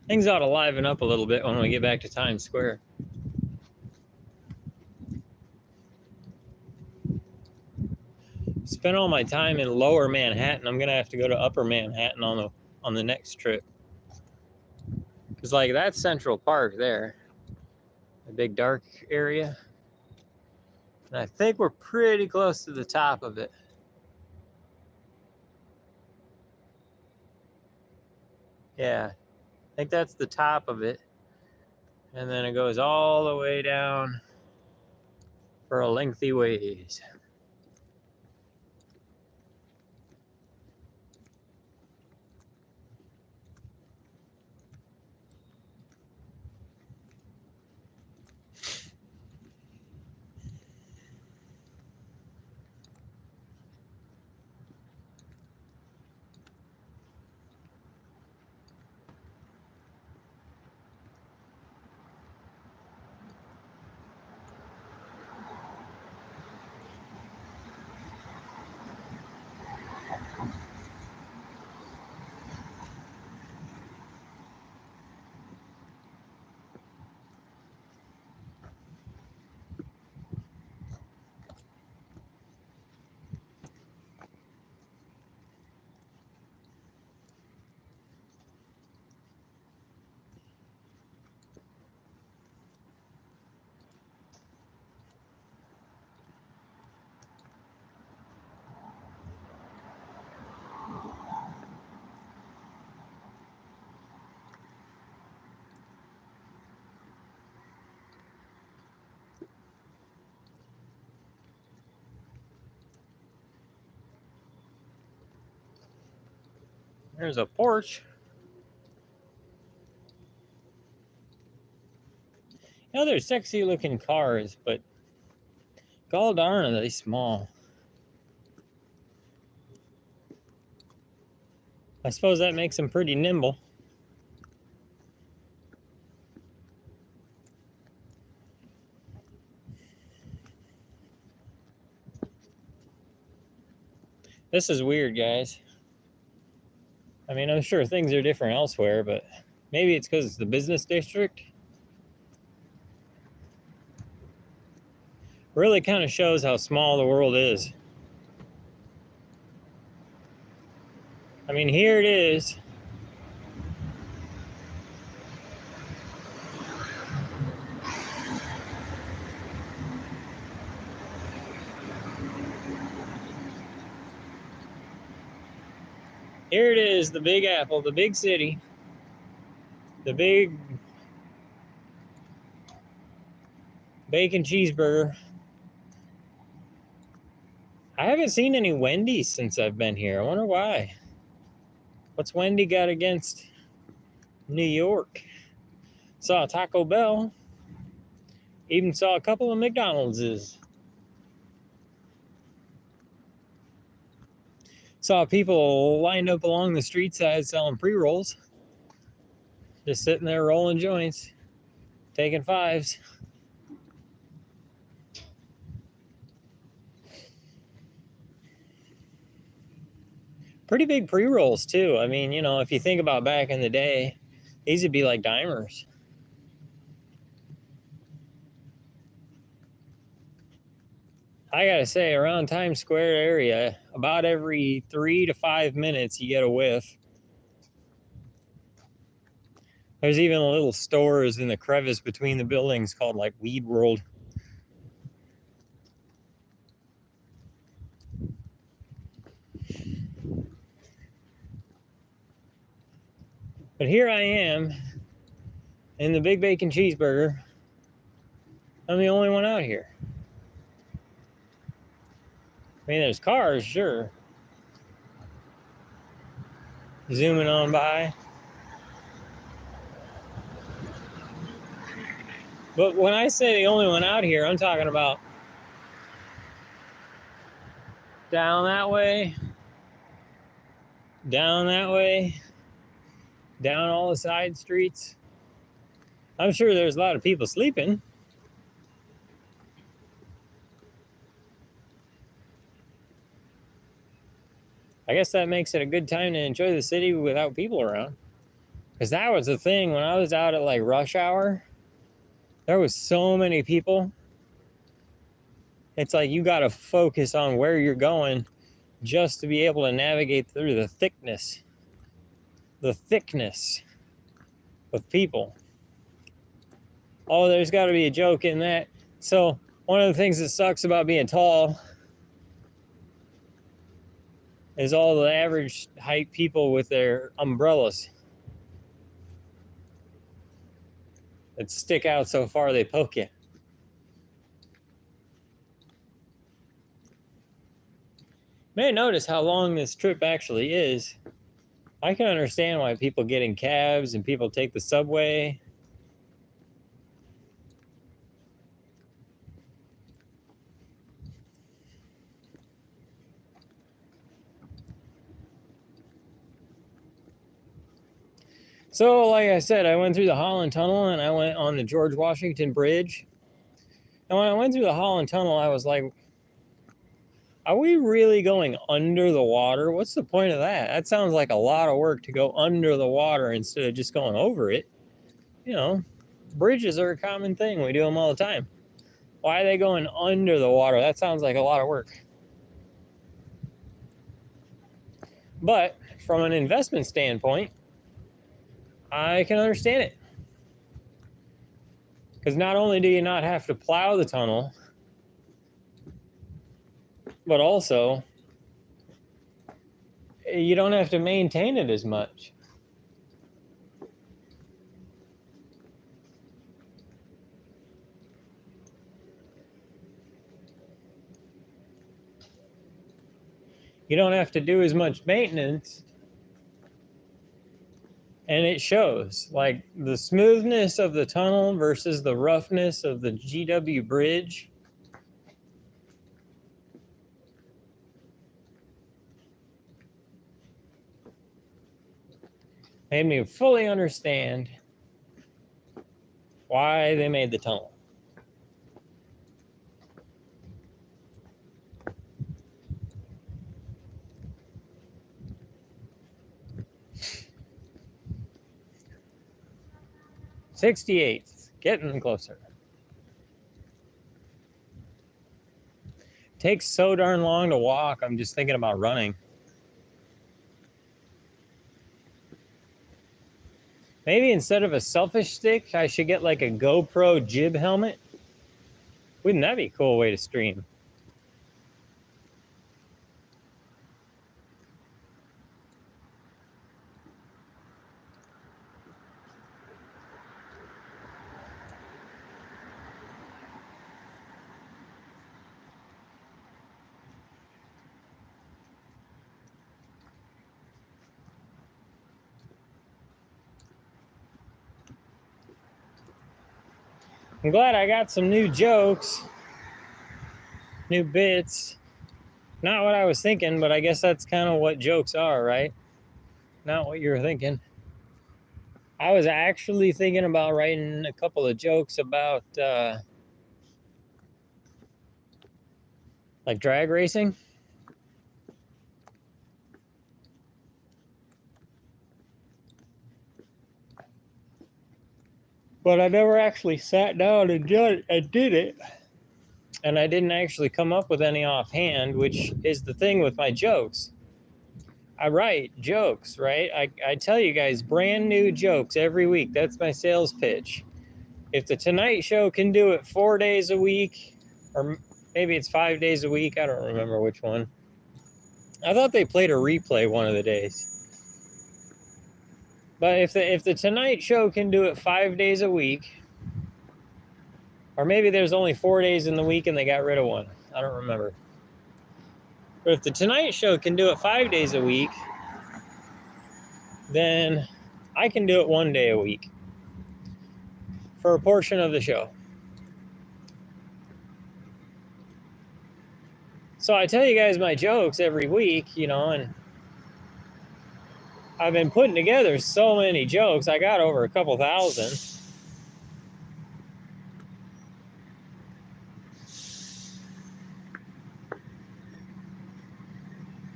Things ought to liven up a little bit when we get back to Times Square. Spent all my time in lower Manhattan. I'm gonna have to go to upper Manhattan on the next trip. Cause like that's Central Park there, a big dark area. And I think we're pretty close to the top of it. Yeah, I think that's the top of it. And then it goes all the way down for a lengthy ways. There's a porch. They're sexy looking cars, but gall darn are they small. I suppose that makes them pretty nimble. This is weird, guys. I mean, I'm sure things are different elsewhere, but maybe it's because it's the business district. Really kind of shows how small the world is. I mean, here it is. Here it is, the Big Apple, the big city, the big bacon cheeseburger. I haven't seen any Wendy's since I've been here. I wonder why. What's Wendy got against New York? Saw a Taco Bell. Even saw a couple of McDonald's. Saw people lined up along the street side selling pre-rolls. Just sitting there rolling joints, taking fives. Pretty big pre-rolls too. I mean, if you think about back in the day, These would be like dimers. I gotta say, around Times Square area, about every 3 to 5 minutes, you get a whiff. There's even little stores in the crevice between the buildings called like Weed World. But here I am in the Big Bacon Cheeseburger. I'm the only one out here. I mean, there's cars, sure, zooming on by. But when I say the only one out here, I'm talking about down that way, down that way, down all the side streets. I'm sure there's a lot of people sleeping. I guess that makes it a good time to enjoy the city without people around. Because that was the thing when I was out at like rush hour. There was so many people. It's like you got to focus on where you're going just to be able to navigate through the thickness of people. Oh, there's got to be a joke in that. So one of the things that sucks about being tall is all the average height people with their umbrellas that stick out so far they poke you. May notice how long this trip actually is. I can understand why people get in cabs and people take the subway. So, like I said, I went through the Holland Tunnel and I went on the George Washington Bridge. And when I went through the Holland Tunnel, I was like, are we really going under the water? What's the point of that? That sounds like a lot of work to go under the water instead of just going over it. You know, bridges are a common thing. We do them all the time. Why are they going under the water? That sounds like a lot of work. But from an investment standpoint, I can understand it. Because not only do you not have to plow the tunnel, but also you don't have to maintain it as much. You don't have to do as much maintenance. And it shows, like the smoothness of the tunnel versus the roughness of the GW bridge. Made me fully understand why they made the tunnel. '68th, getting closer. Takes so darn long to walk, I'm just thinking about running. Maybe instead of a selfish stick, I should get like a GoPro jib helmet. Wouldn't that be a cool way to stream? I'm glad I got some new jokes, new bits. Not what I was thinking, but I guess that's kind of what jokes are, right? Not what you're thinking. I was actually thinking about writing a couple of jokes about like drag racing. But I never actually sat down and did it. And I didn't actually come up with any offhand, which is the thing with my jokes. I write jokes, right? I tell you guys brand new jokes every week. That's my sales pitch. If the Tonight Show can do it 4 days a week, or maybe it's 5 days a week, I don't remember which one. I thought they played a replay one of the days. But if the Tonight Show can do it 5 days a week, or maybe there's only 4 days in the week and they got rid of one. I don't remember. But if the Tonight Show can do it 5 days a week, then I can do it 1 day a week for a portion of the show. So I tell you guys my jokes every week, and I've been putting together so many jokes. I got over a couple thousand.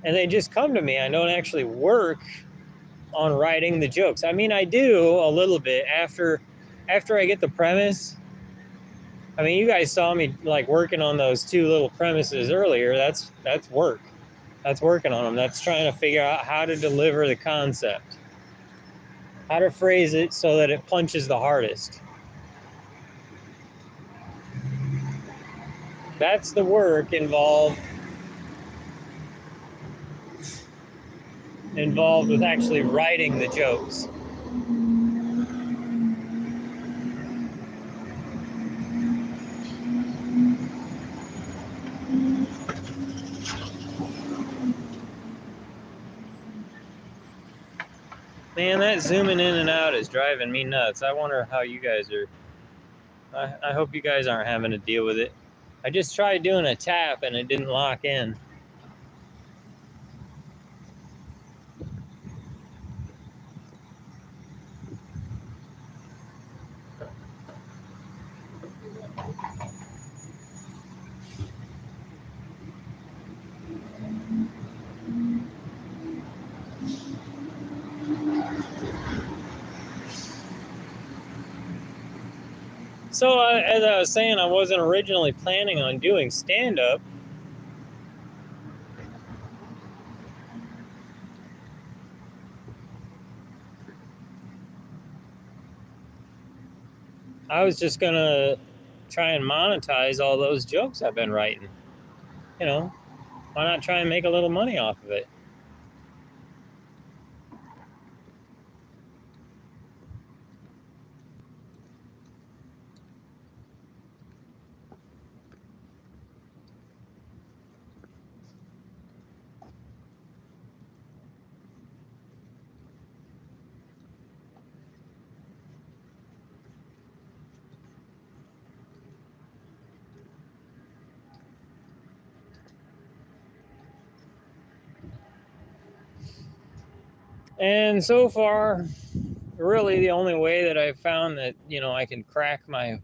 And they just come to me. I don't actually work on writing the jokes. I mean, I do a little bit after I get the premise. I mean, you guys saw me like working on those 2 little premises earlier. That's work. That's working on them. That's trying to figure out how to deliver the concept, how to phrase it so that it punches the hardest. That's the work involved with actually writing the jokes. Man, that zooming in and out is driving me nuts. I wonder how you guys are. I hope you guys aren't having to deal with it. I just tried doing a tap and it didn't lock in. So as I was saying, I wasn't originally planning on doing stand-up. I was just going to try and monetize all those jokes I've been writing. Why not try and make a little money off of it? And so far, really the only way that I've found that, I can crack my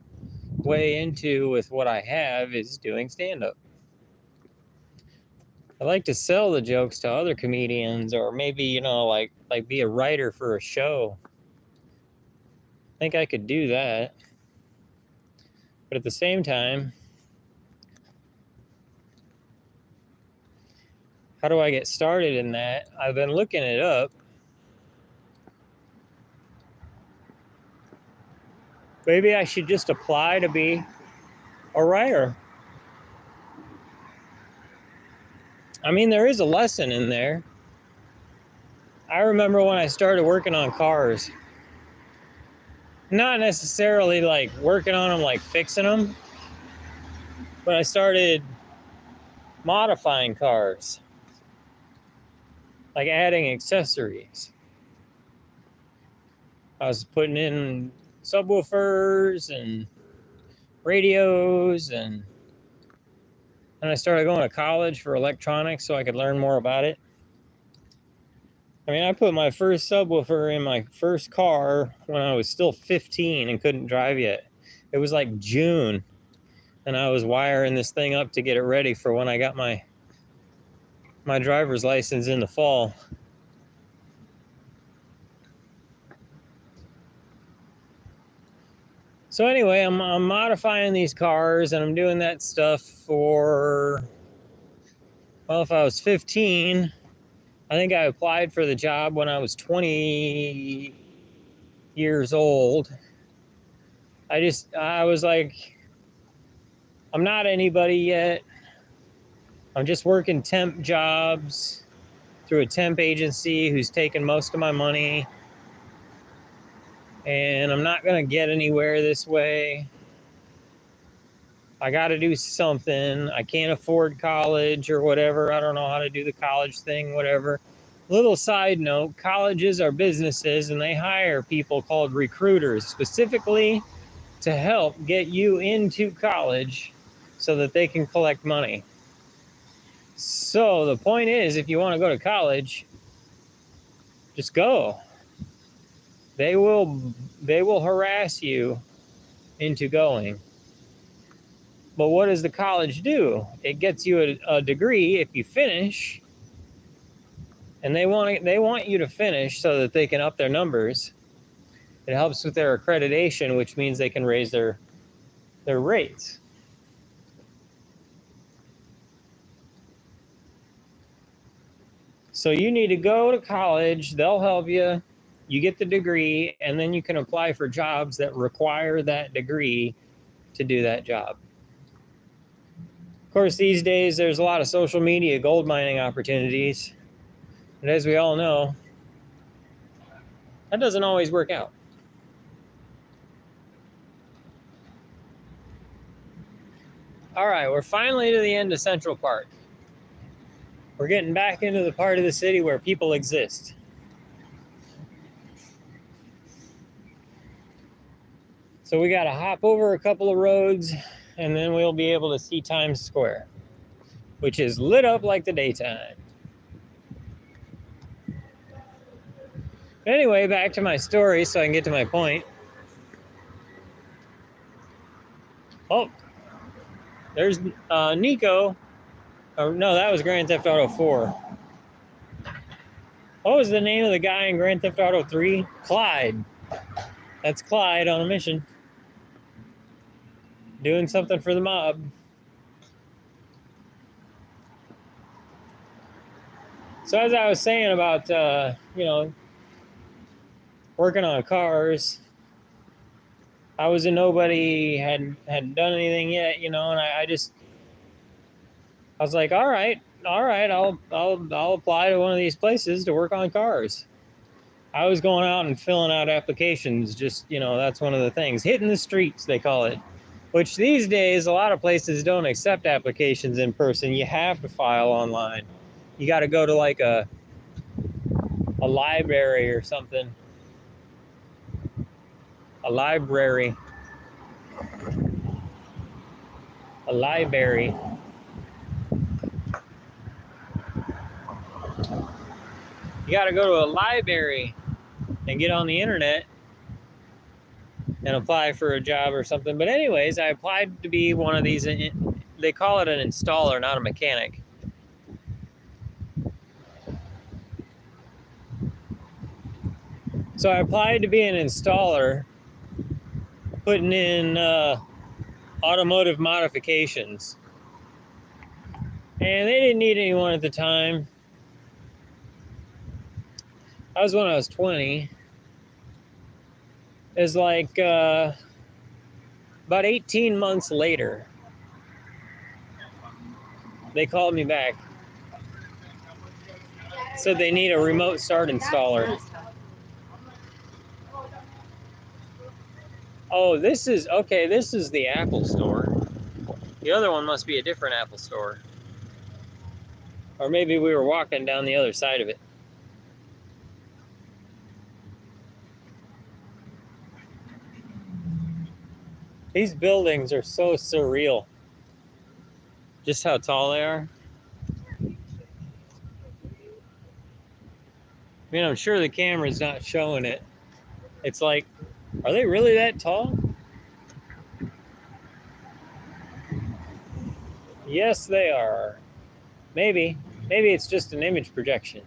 way into with what I have is doing stand-up. I like to sell the jokes to other comedians, or maybe, like be a writer for a show. I think I could do that. But at the same time, how do I get started in that? I've been looking it up. Maybe I should just apply to be a writer. I mean, there is a lesson in there. I remember when I started working on cars, not necessarily like working on them, like fixing them, but I started modifying cars, like adding accessories. I was putting in subwoofers and radios, and I started going to college for electronics so I could learn more about it. I mean, I put my first subwoofer in my first car when I was still 15 and couldn't drive yet. It was like June, and I was wiring this thing up to get it ready for when I got my driver's license in the fall. So anyway, I'm modifying these cars, and I'm doing that stuff for, well, if I was 15, I think I applied for the job when I was 20 years old. I was like, I'm not anybody yet. I'm just working temp jobs through a temp agency who's taking most of my money. And I'm not going to get anywhere this way. I got to do something. I can't afford college or whatever. I don't know how to do the college thing, whatever. Little side note, colleges are businesses and they hire people called recruiters specifically to help get you into college so that they can collect money. So the point is, if you want to go to college, just go. They will harass you into going. But what does the college do? It gets you a degree if you finish, and they want you to finish so that they can up their numbers. It helps with their accreditation, which means they can raise their rates. So you need to go to college. They'll help you. You get the degree, and then you can apply for jobs that require that degree to do that job. Of course, these days there's a lot of social media gold mining opportunities. And as we all know, that doesn't always work out. All right, we're finally to the end of Central Park. We're getting back into the part of the city where people exist. So we got to hop over a couple of roads, and then we'll be able to see Times Square, which is lit up like the daytime. Anyway, back to my story so I can get to my point. Oh, there's Nico. Oh, no, that was Grand Theft Auto 4. What was the name of the guy in Grand Theft Auto 3? Clyde. That's Clyde on a mission. Doing something for the mob. So as I was saying about, working on cars, I was a nobody, hadn't done anything yet, and I was like, all right, I'll apply to one of these places to work on cars. I was going out and filling out applications, just, that's one of the things. Hitting the streets, they call it. Which these days, a lot of places don't accept applications in person. You have to file online. You got to go to like a library or something. A library. A library. You got to go to a library and get on the internet and apply for a job or something. But anyways, I applied to be one of these. They call it an installer, not a mechanic. So I applied to be an installer, putting in automotive modifications. And they didn't need anyone at the time. That was when I was 20. It was like about 18 months later, they called me back. Said they need a remote start installer. Oh, this is the Apple store. The other one must be a different Apple store. Or maybe we were walking down the other side of it. These buildings are so surreal. Just how tall they are. I mean, I'm sure the camera's not showing it. It's like, are they really that tall? Yes, they are. Maybe it's just an image projection.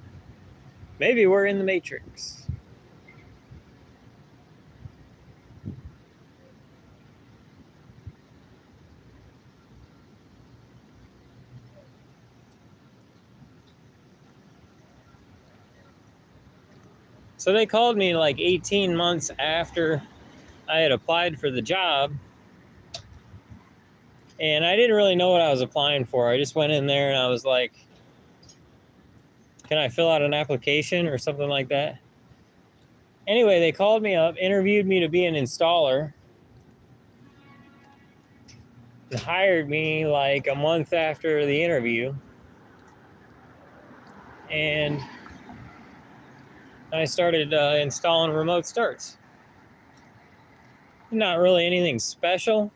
Maybe we're in the Matrix. So they called me like 18 months after I had applied for the job. And I didn't really know what I was applying for. I just went in there and I was like, can I fill out an application or something like that? Anyway, they called me up, interviewed me to be an installer, and hired me like a month after the interview. And I started installing remote starts. Not really anything special.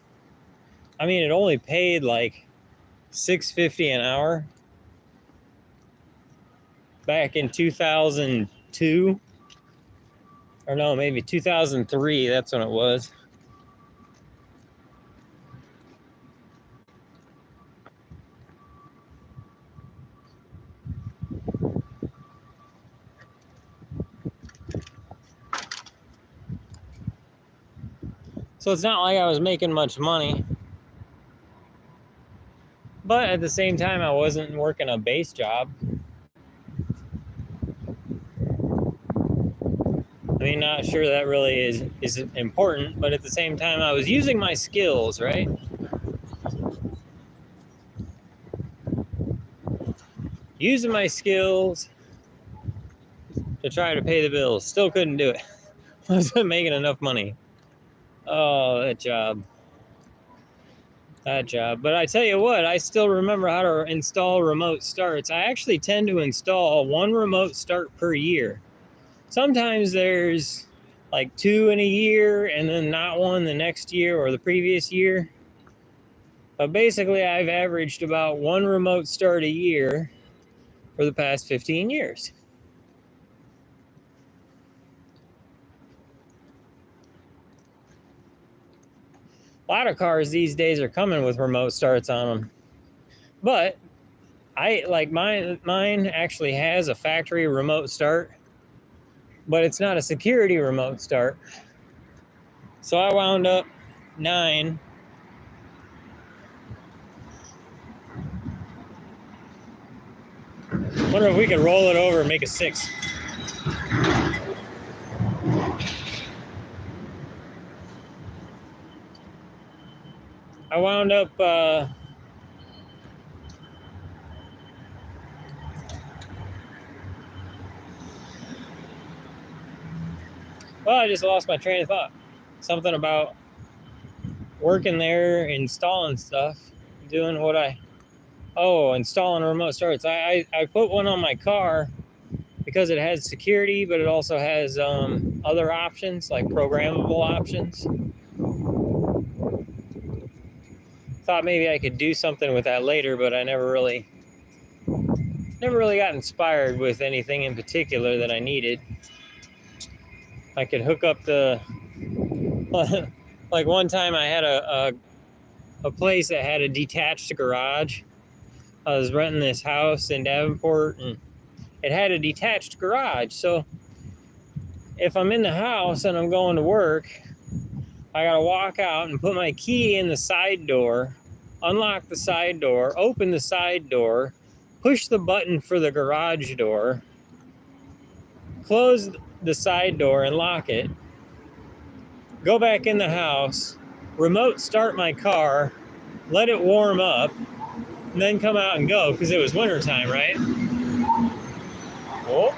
I mean, it only paid like $6.50 an hour back in 2002. Or no, maybe 2003. That's when it was. So it's not like I was making much money. But at the same time, I wasn't working a base job. I mean, not sure that really is important, but at the same time, I was using my skills, right? Using my skills to try to pay the bills. Still couldn't do it. I wasn't making enough money. Oh, that job. That job. But I tell you what, I still remember how to install remote starts. I actually tend to install one remote start per year. Sometimes there's like 2 in a year and then not one the next year or the previous year. But basically, I've averaged about one remote start a year for the past 15 years. A lot of cars these days are coming with remote starts on them. But I like mine actually has a factory remote start, but it's not a security remote start. So I wound up 9. Wonder if we could roll it over and make a 6. I wound up well, I just lost my train of thought. Something about working there, installing stuff, doing what installing remote starts. I put one on my car because it has security, but it also has other options, like programmable options. Thought maybe I could do something with that later, but I never really got inspired with anything in particular that I needed. I could hook up the like one time I had a place that had a detached garage. I was renting this house in Davenport and it had a detached garage. So if I'm in the house and I'm going to work, I gotta walk out and put my key in the side door, unlock the side door, open the side door, push the button for the garage door, close the side door and lock it, go back in the house, remote start my car, let it warm up, and then come out and go because it was wintertime, right? Oh.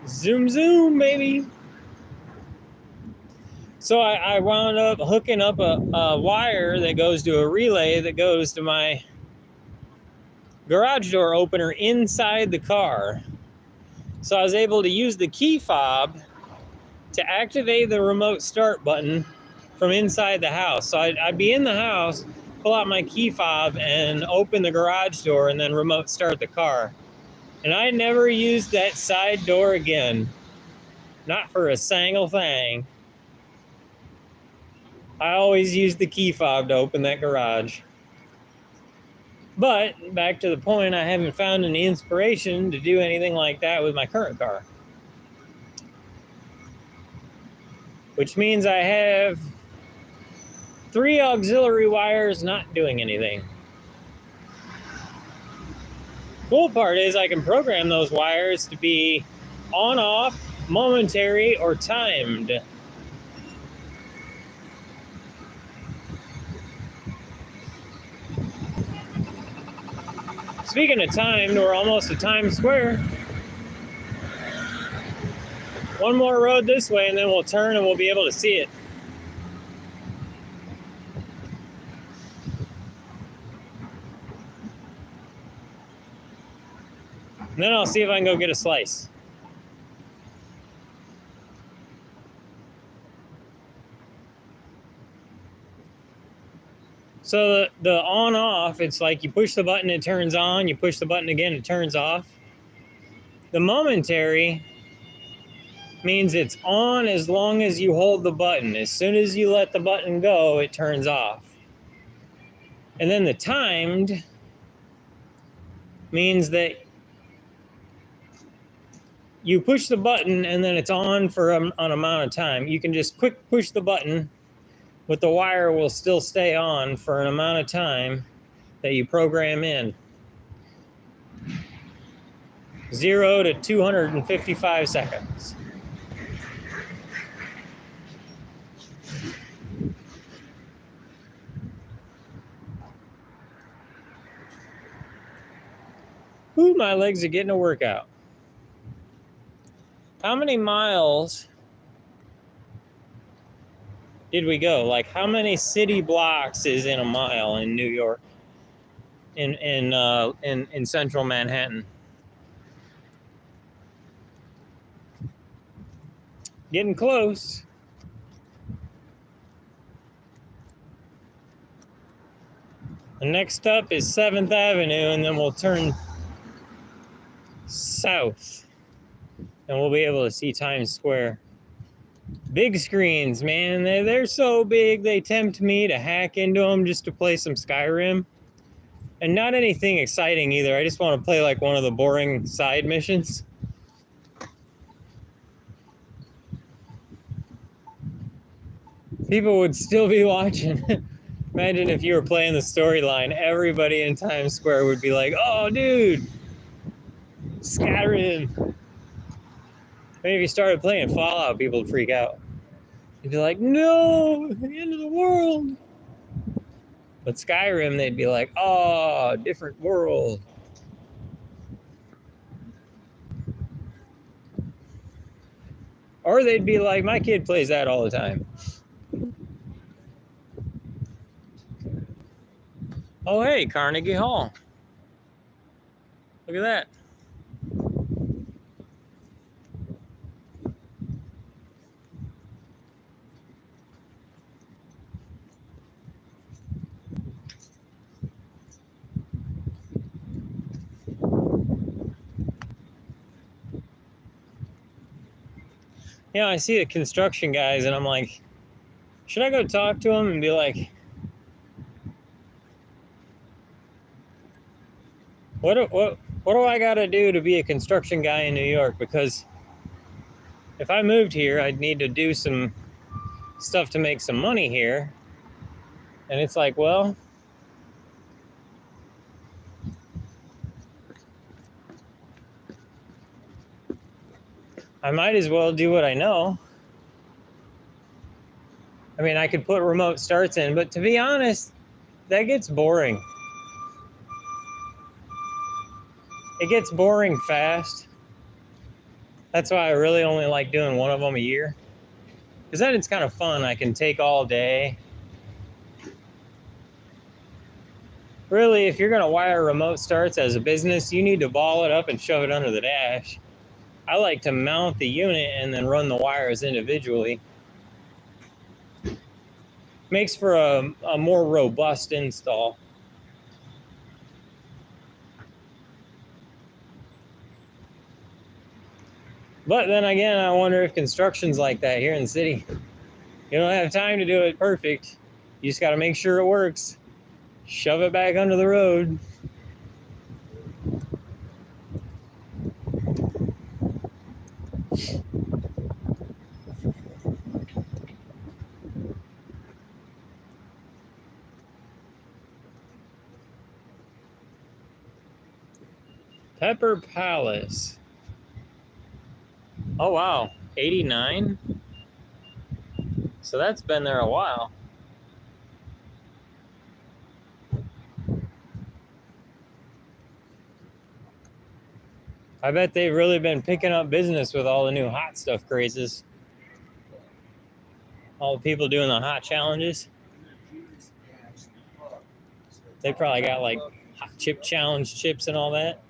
Zoom, zoom, baby. So I wound up hooking up a wire that goes to a relay that goes to my garage door opener inside the car. So I was able to use the key fob to activate the remote start button from inside the house. So I'd be in the house, pull out my key fob and open the garage door and then remote start the car. And I never used that side door again. Not for a single thing. I always used the key fob to open that garage. But back to the point, I haven't found any inspiration to do anything like that with my current car. Which means I have 3 auxiliary wires not doing anything. Cool part is I can program those wires to be on, off, momentary, or timed. Speaking of timed, we're almost at Times Square. One more road this way and then we'll turn and we'll be able to see it. And then I'll see if I can go get a slice. So the on off, it's like you push the button, it turns on, you push the button again, it turns off. The momentary means it's on as long as you hold the button. As soon as you let the button go, it turns off. And then the timed means that you push the button and then it's on for an amount of time. You can just quick push the button, but the wire will still stay on for an amount of time that you program in. 0 to 255 seconds. Ooh, my legs are getting a workout. How many miles did we go? Like, how many city blocks is in a mile in New York? In central Manhattan? Getting close. The next up is 7th Avenue, and then we'll turn south, and we'll be able to see Times Square. Big screens, man. They're so big, they tempt me to hack into them just to play some Skyrim. And not anything exciting either. I just want to play like one of the boring side missions. People would still be watching. Imagine if you were playing the storyline, everybody in Times Square would be like, oh, dude, Skyrim. Maybe if you started playing Fallout, people would freak out. They'd be like, no, the end of the world. But Skyrim, they'd be like, oh, different world. Or they'd be like, my kid plays that all the time. Oh, hey, Carnegie Hall. Look at that. You know, I see the construction guys and I'm like, should I go talk to them and be like, what do I got to do to be a construction guy in New York? Because if I moved here, I'd need to do some stuff to make some money here. And it's like, well, I might as well do what I know. I mean, I could put remote starts in, but to be honest, that gets boring. It gets boring fast. That's why I really only like doing one of them a year. Because then it's kind of fun. I can take all day. Really, if you're going to wire remote starts as a business, you need to ball it up and shove it under the dash. I like to mount the unit and then run the wires individually. Makes for a more robust install. But then again, I wonder if construction's like that here in the city. You don't have time to do it perfect. You just got to make sure it works. Shove it back under the road. Pepper Palace. Oh, wow. 89? So that's been there a while. I bet they've really been picking up business with all the new hot stuff crazes. All the people doing the hot challenges. They probably got like hot chip challenge chips and all that.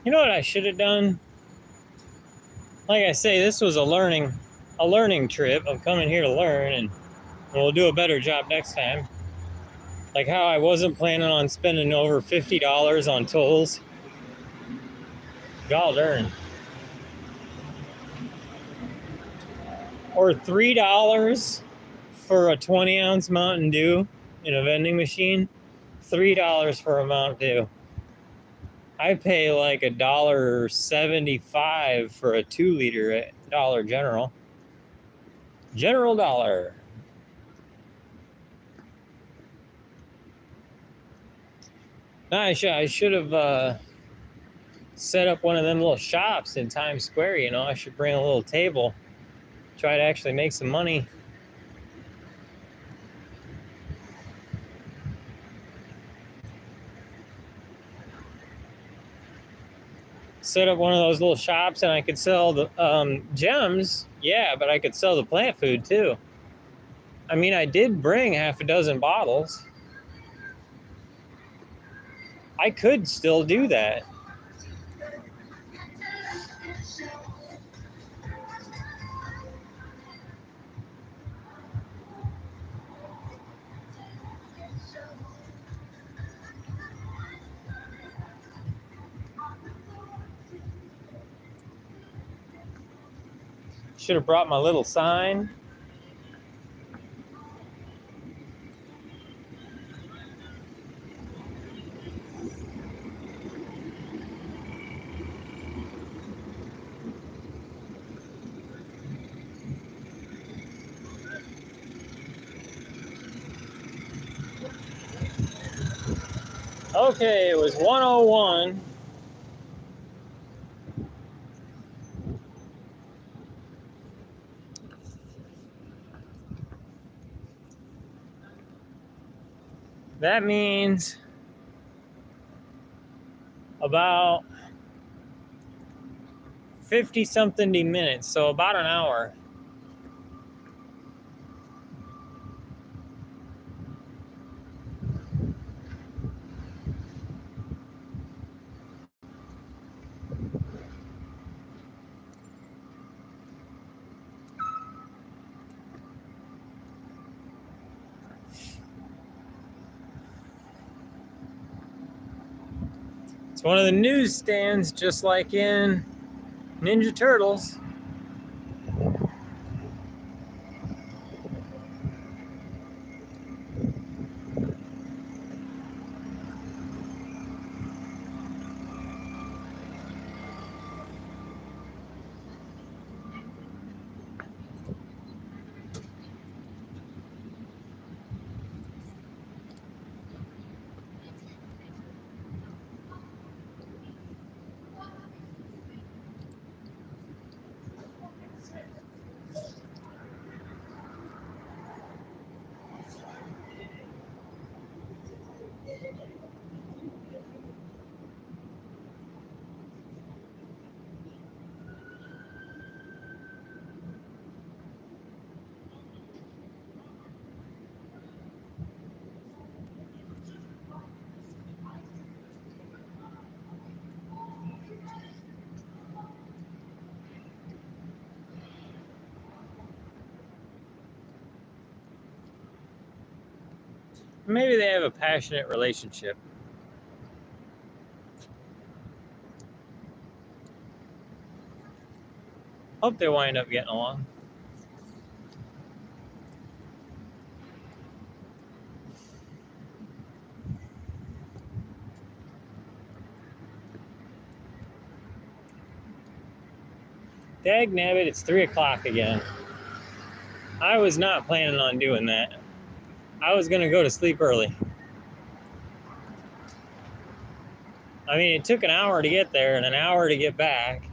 You know what I should have done? Like I say, this was a learning trip. I'm coming here to learn, and we'll do a better job next time. Like how I wasn't planning on spending over $50 on tolls. God darn. Or $3 for a 20-ounce Mountain Dew in a vending machine. $3 for a Mountain Dew. I pay like $1.75 for a 2-liter at Dollar General. General Dollar. No, I should have set up one of them little shops in Times Square. You know, I should bring a little table, try to actually make some money. Set up one of those little shops, and I could sell the gems. Yeah, but I could sell the plant food too. I mean, I did bring half a dozen bottles. I could still do that. Should have brought my little sign. Okay, it was 101. That means about 50-something minutes, so about an hour. It's one of the newsstands, just like in Ninja Turtles. Maybe they have a passionate relationship. Hope they wind up getting along. Dagnabbit, it's 3 o'clock again. I was not planning on doing that. I was going to go to sleep early. I mean, it took an hour to get there and an hour to get back.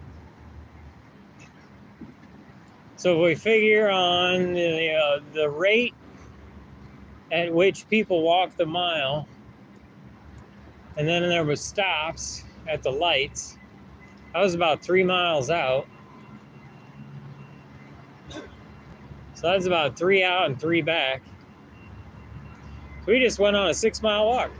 So if we figure on the rate at which people walk the mile, and then there was stops at the lights, I was about 3 miles out. So that's about 3 out and 3 back. We just went on a 6-mile walk.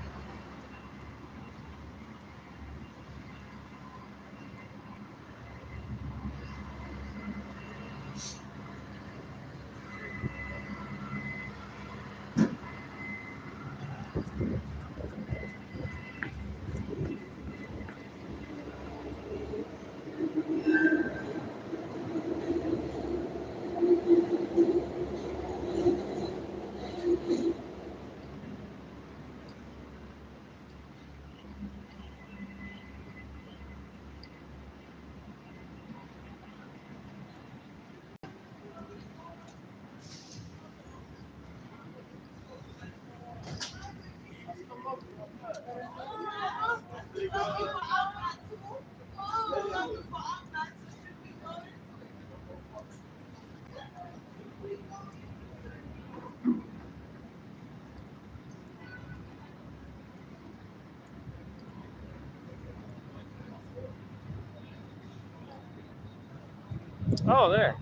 Oh, there.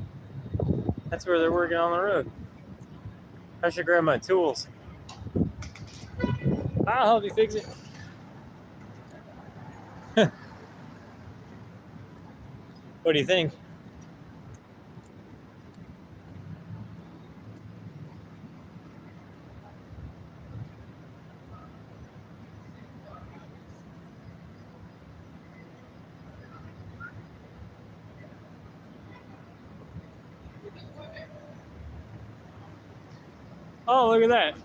That's where they're working on the road. I should grab my tools. I'll help you fix it. What do you think? Oh, look at that.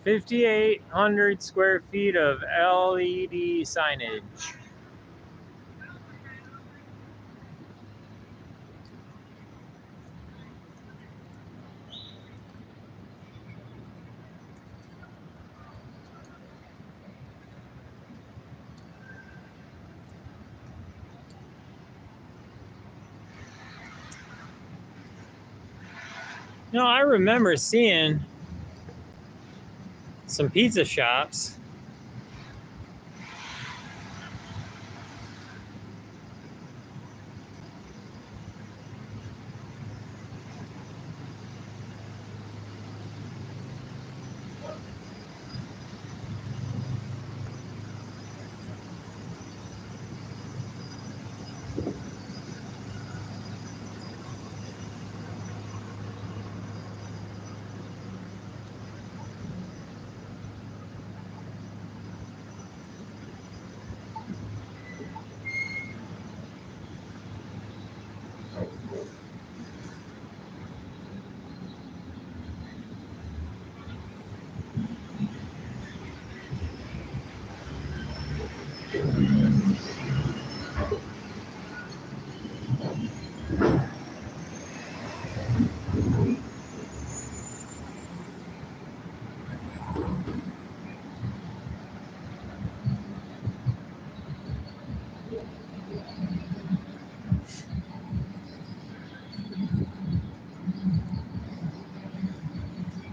5,800 square feet of LED signage. No, I remember seeing some pizza shops.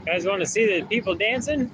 You guys want to see the people dancing?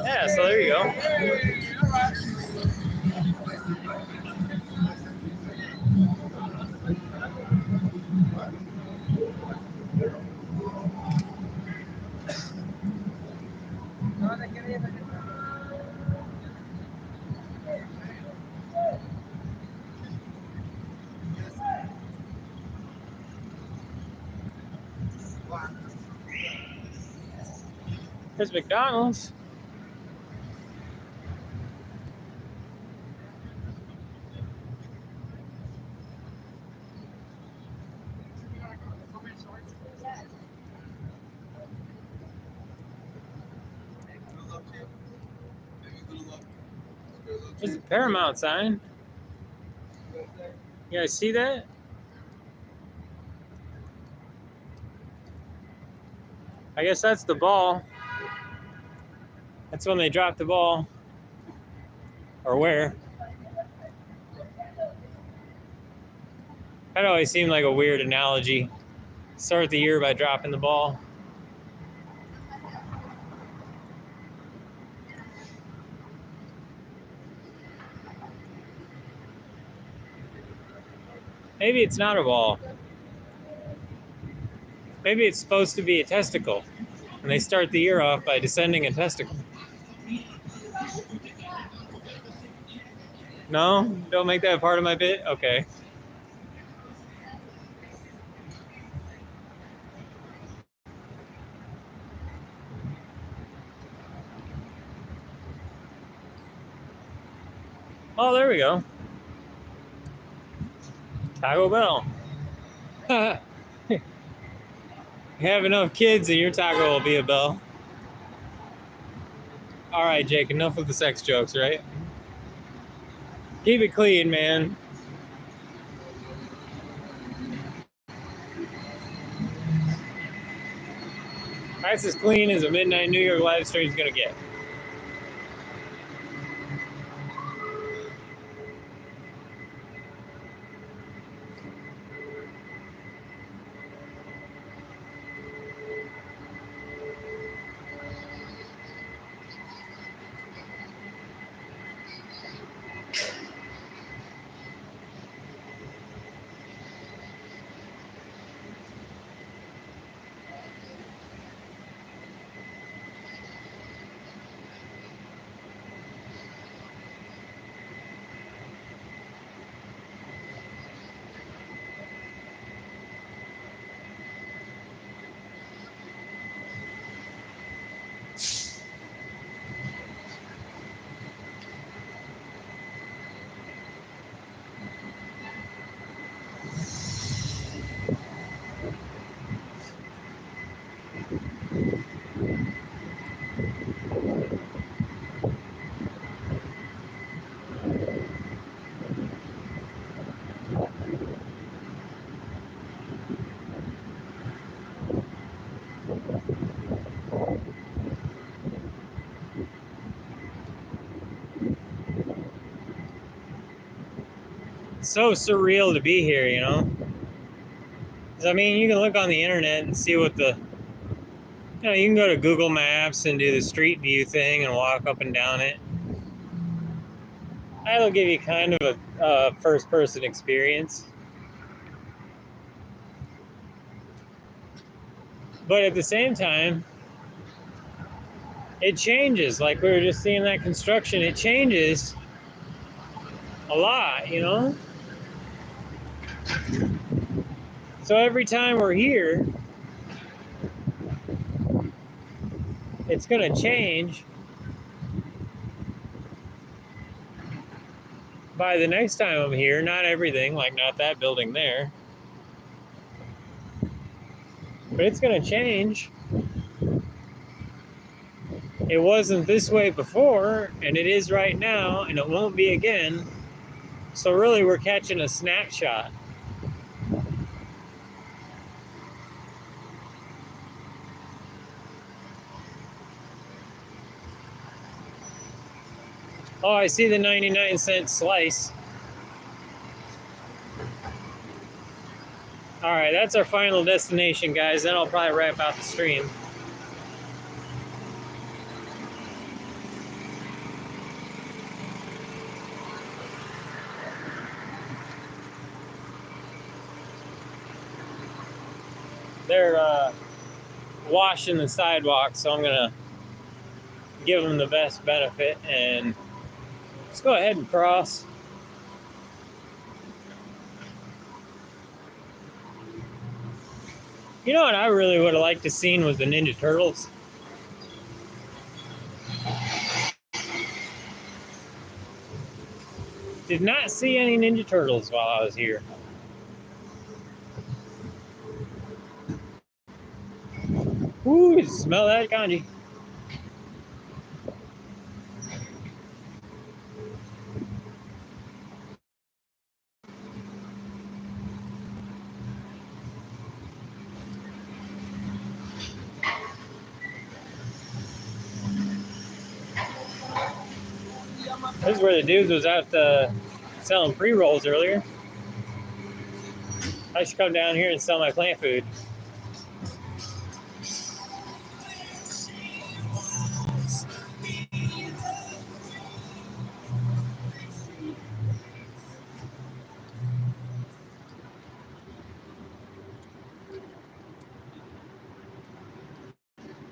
Yeah, so there you go. There's McDonald's. There's a Paramount sign. You guys see that? I guess that's the ball. That's when they dropped the ball. Or where? That always seemed like a weird analogy. Start the year by dropping the ball. Maybe it's not a ball. Maybe it's supposed to be a testicle. And they start the year off by descending a testicle. No? Don't make that part of my bit? Okay. Oh, there we go. Taco Bell. You have enough kids and your taco will be a bell. All right, Jake, enough with the sex jokes, right? Keep it clean, man. That's as clean as a midnight New York live stream is going to get. So surreal to be here, you know? 'Cause, I mean, you can look on the internet and see what the, you know, you can go to Google Maps and do the street view thing and walk up and down it. That'll give you kind of a first-person experience. But at the same time, it changes. Like we were just seeing that construction, it changes a lot, you know? So every time we're here, it's going to change by the next time I'm here. Not everything, like not that building there. But it's going to change. It wasn't this way before, and it is right now, and it won't be again. So really, we're catching a snapshot. Oh, I see the 99-cent slice. All right, that's our final destination, guys. Then I'll probably wrap out the stream. They're washing the sidewalk, so I'm gonna give them the best benefit and let's go ahead and cross. You know what I really would have liked to seen was the Ninja Turtles. Did not see any Ninja Turtles while I was here. Ooh, smell that kanji. This is where the dudes was out selling pre-rolls earlier. I should come down here and sell my plant food.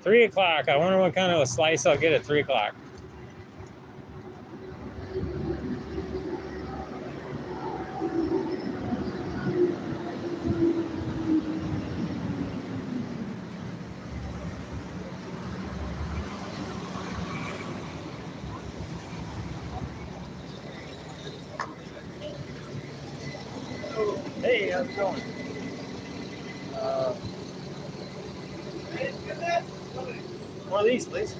Three o'clock. I wonder what kind of a slice I'll get at 3 o'clock. Hey, how's it going? One of these, please.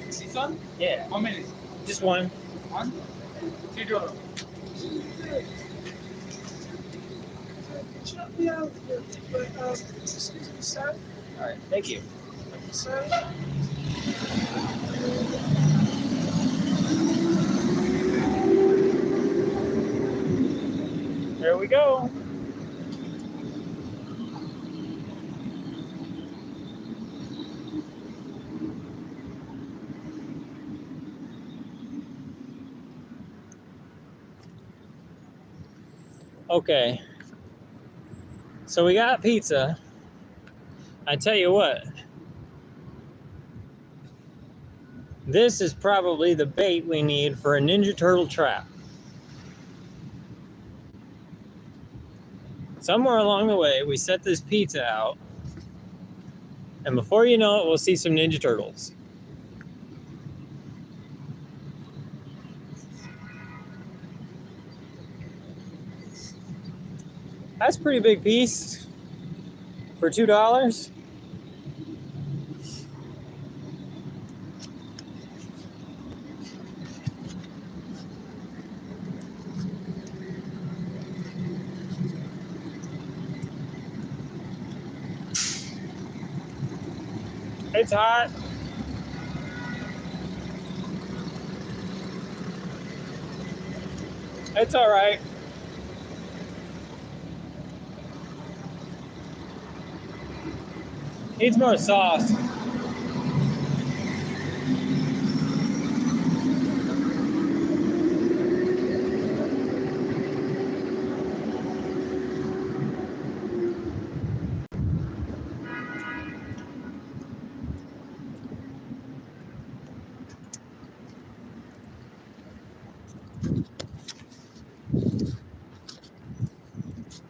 This one? Yeah. How many? Just one. One? $3. Excuse me, sir. All right, thank you. Sir. There we go. Okay. So we got pizza. I tell you what. This is probably the bait we need for a Ninja Turtle trap. Somewhere along the way, we set this pizza out, and before you know it, we'll see some Ninja Turtles. That's a pretty big piece for $2. It's hot. It's all right. Needs more sauce.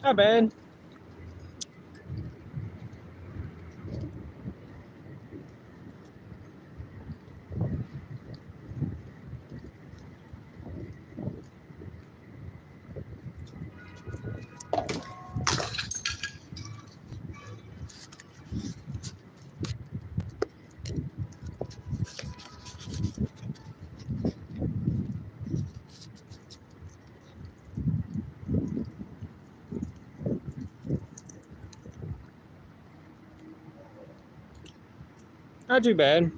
Not bad. Not too bad.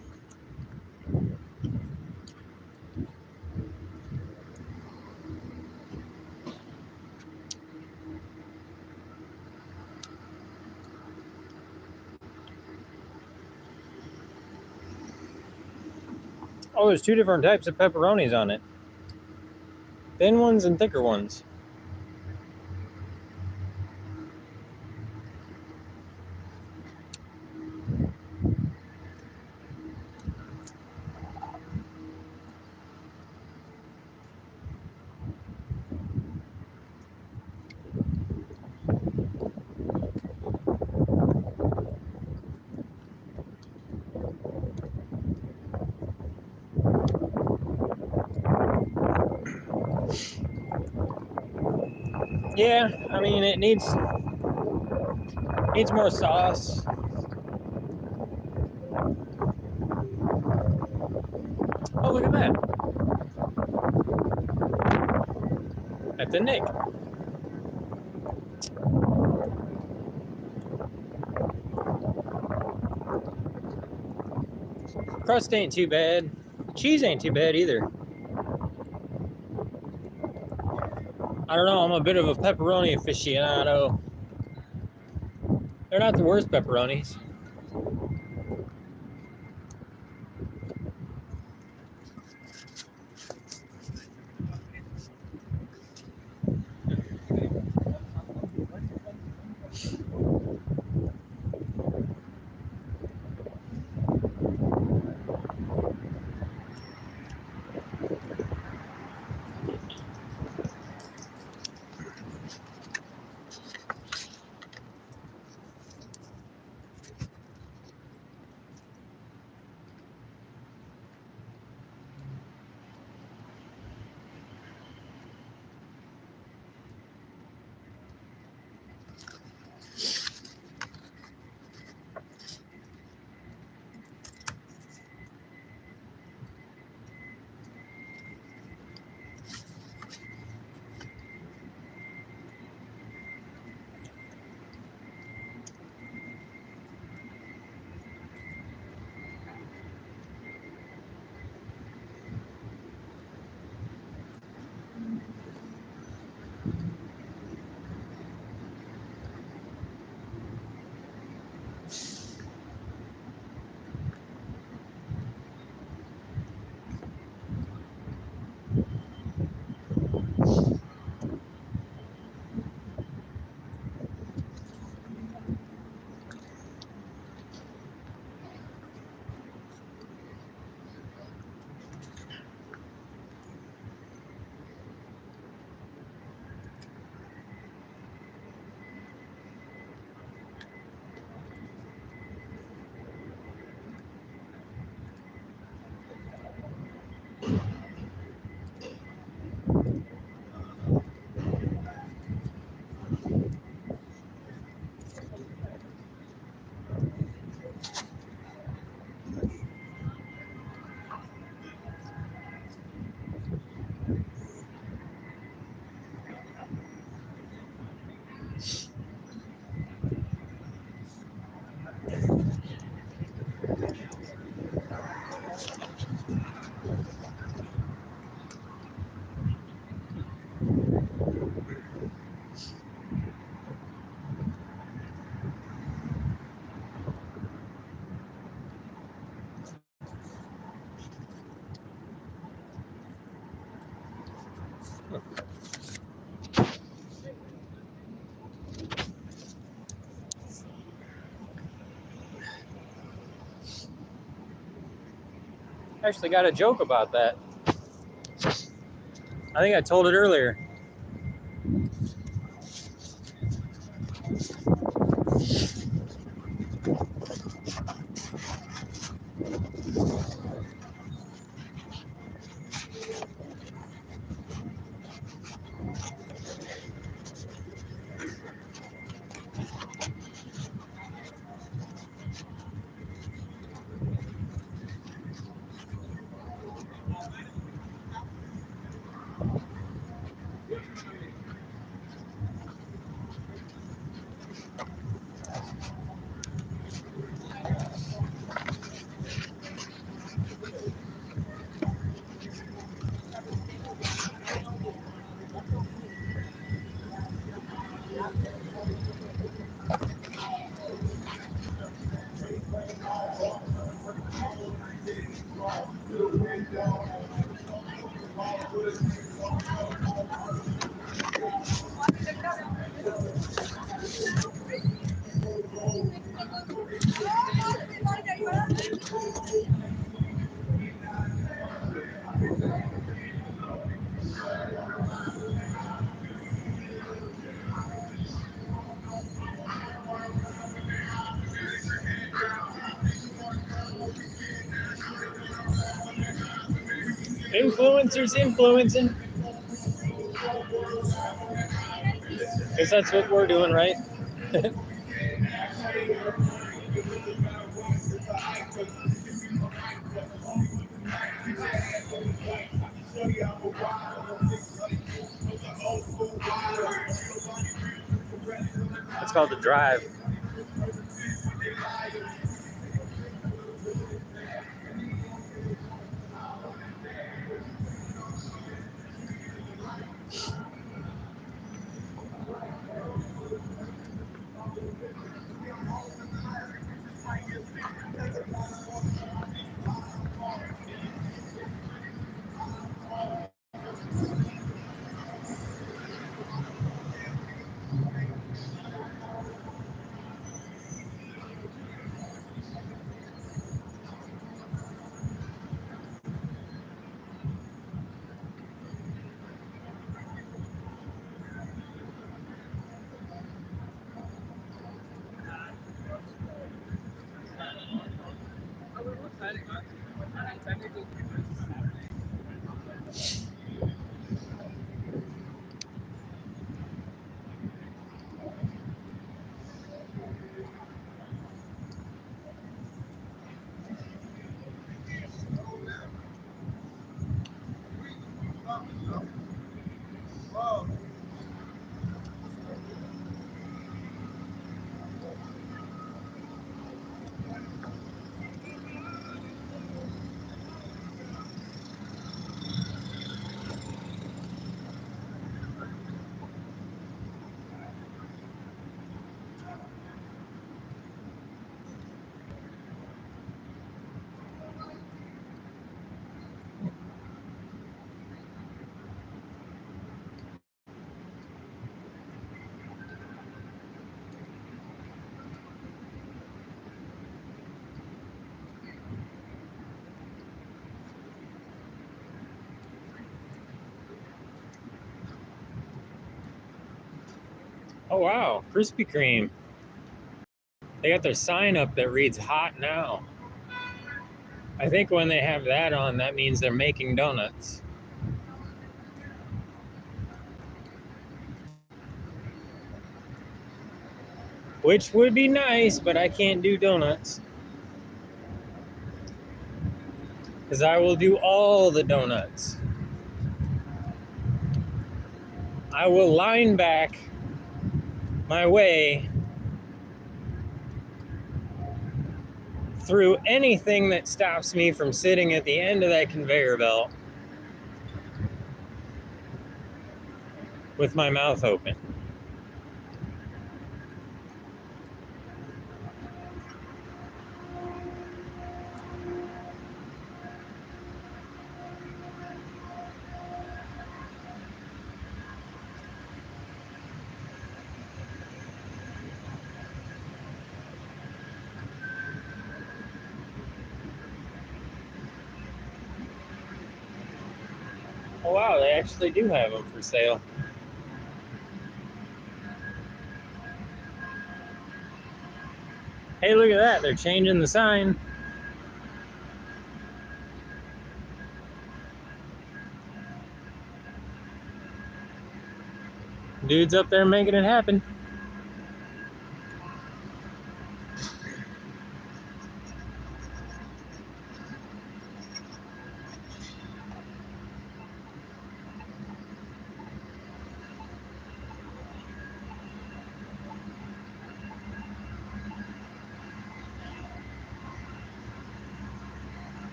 Oh, there's two different types of pepperonis on it. Thin ones and thicker ones. Yeah, I mean it needs more sauce. Oh, look at that. That's a Nick. Crust ain't too bad. Cheese ain't too bad either. I don't know, I'm a bit of a pepperoni aficionado. They're not the worst pepperonis. I actually got a joke about that. I think I told it earlier. Influencers influencing. Guess that's what we're doing, right? It's called the drive. Oh wow, Krispy Kreme. They got their sign up that reads hot now. I think when they have that on, that means they're making donuts. Which would be nice, but I can't do donuts. Because I will do all the donuts. I will line back my way through anything that stops me from sitting at the end of that conveyor belt with my mouth open. Oh wow, they actually do have them for sale. Hey, look at that. They're changing the sign. Dude's up there making it happen.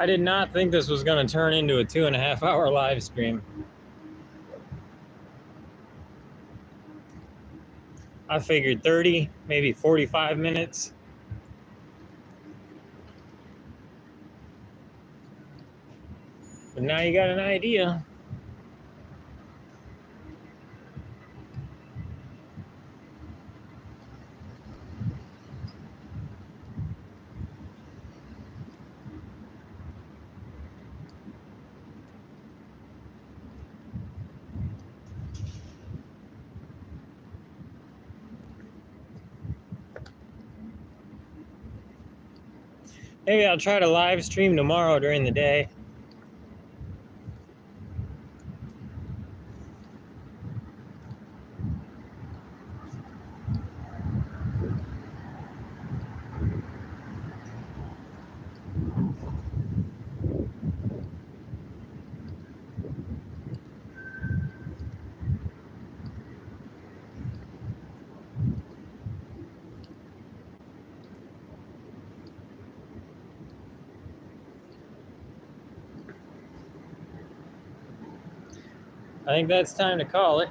I did not think this was going to turn into a 2.5 hour live stream. I figured 30, maybe 45 minutes. But now you got an idea. Maybe I'll try to live stream tomorrow during the day. I think that's time to call it.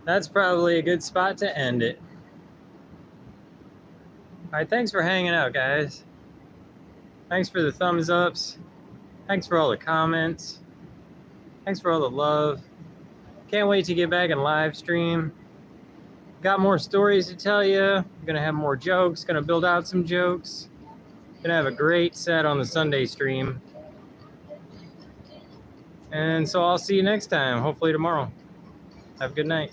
That's probably a good spot to end it. All right, thanks for hanging out, guys. Thanks for the thumbs ups. Thanks for all the comments. Thanks for all the love. Can't wait to get back and live stream. Got more stories to tell you. Gonna have more jokes. Gonna build out some jokes. Gonna have a great set on the Sunday stream. And so I'll see you next time, hopefully tomorrow. Have a good night.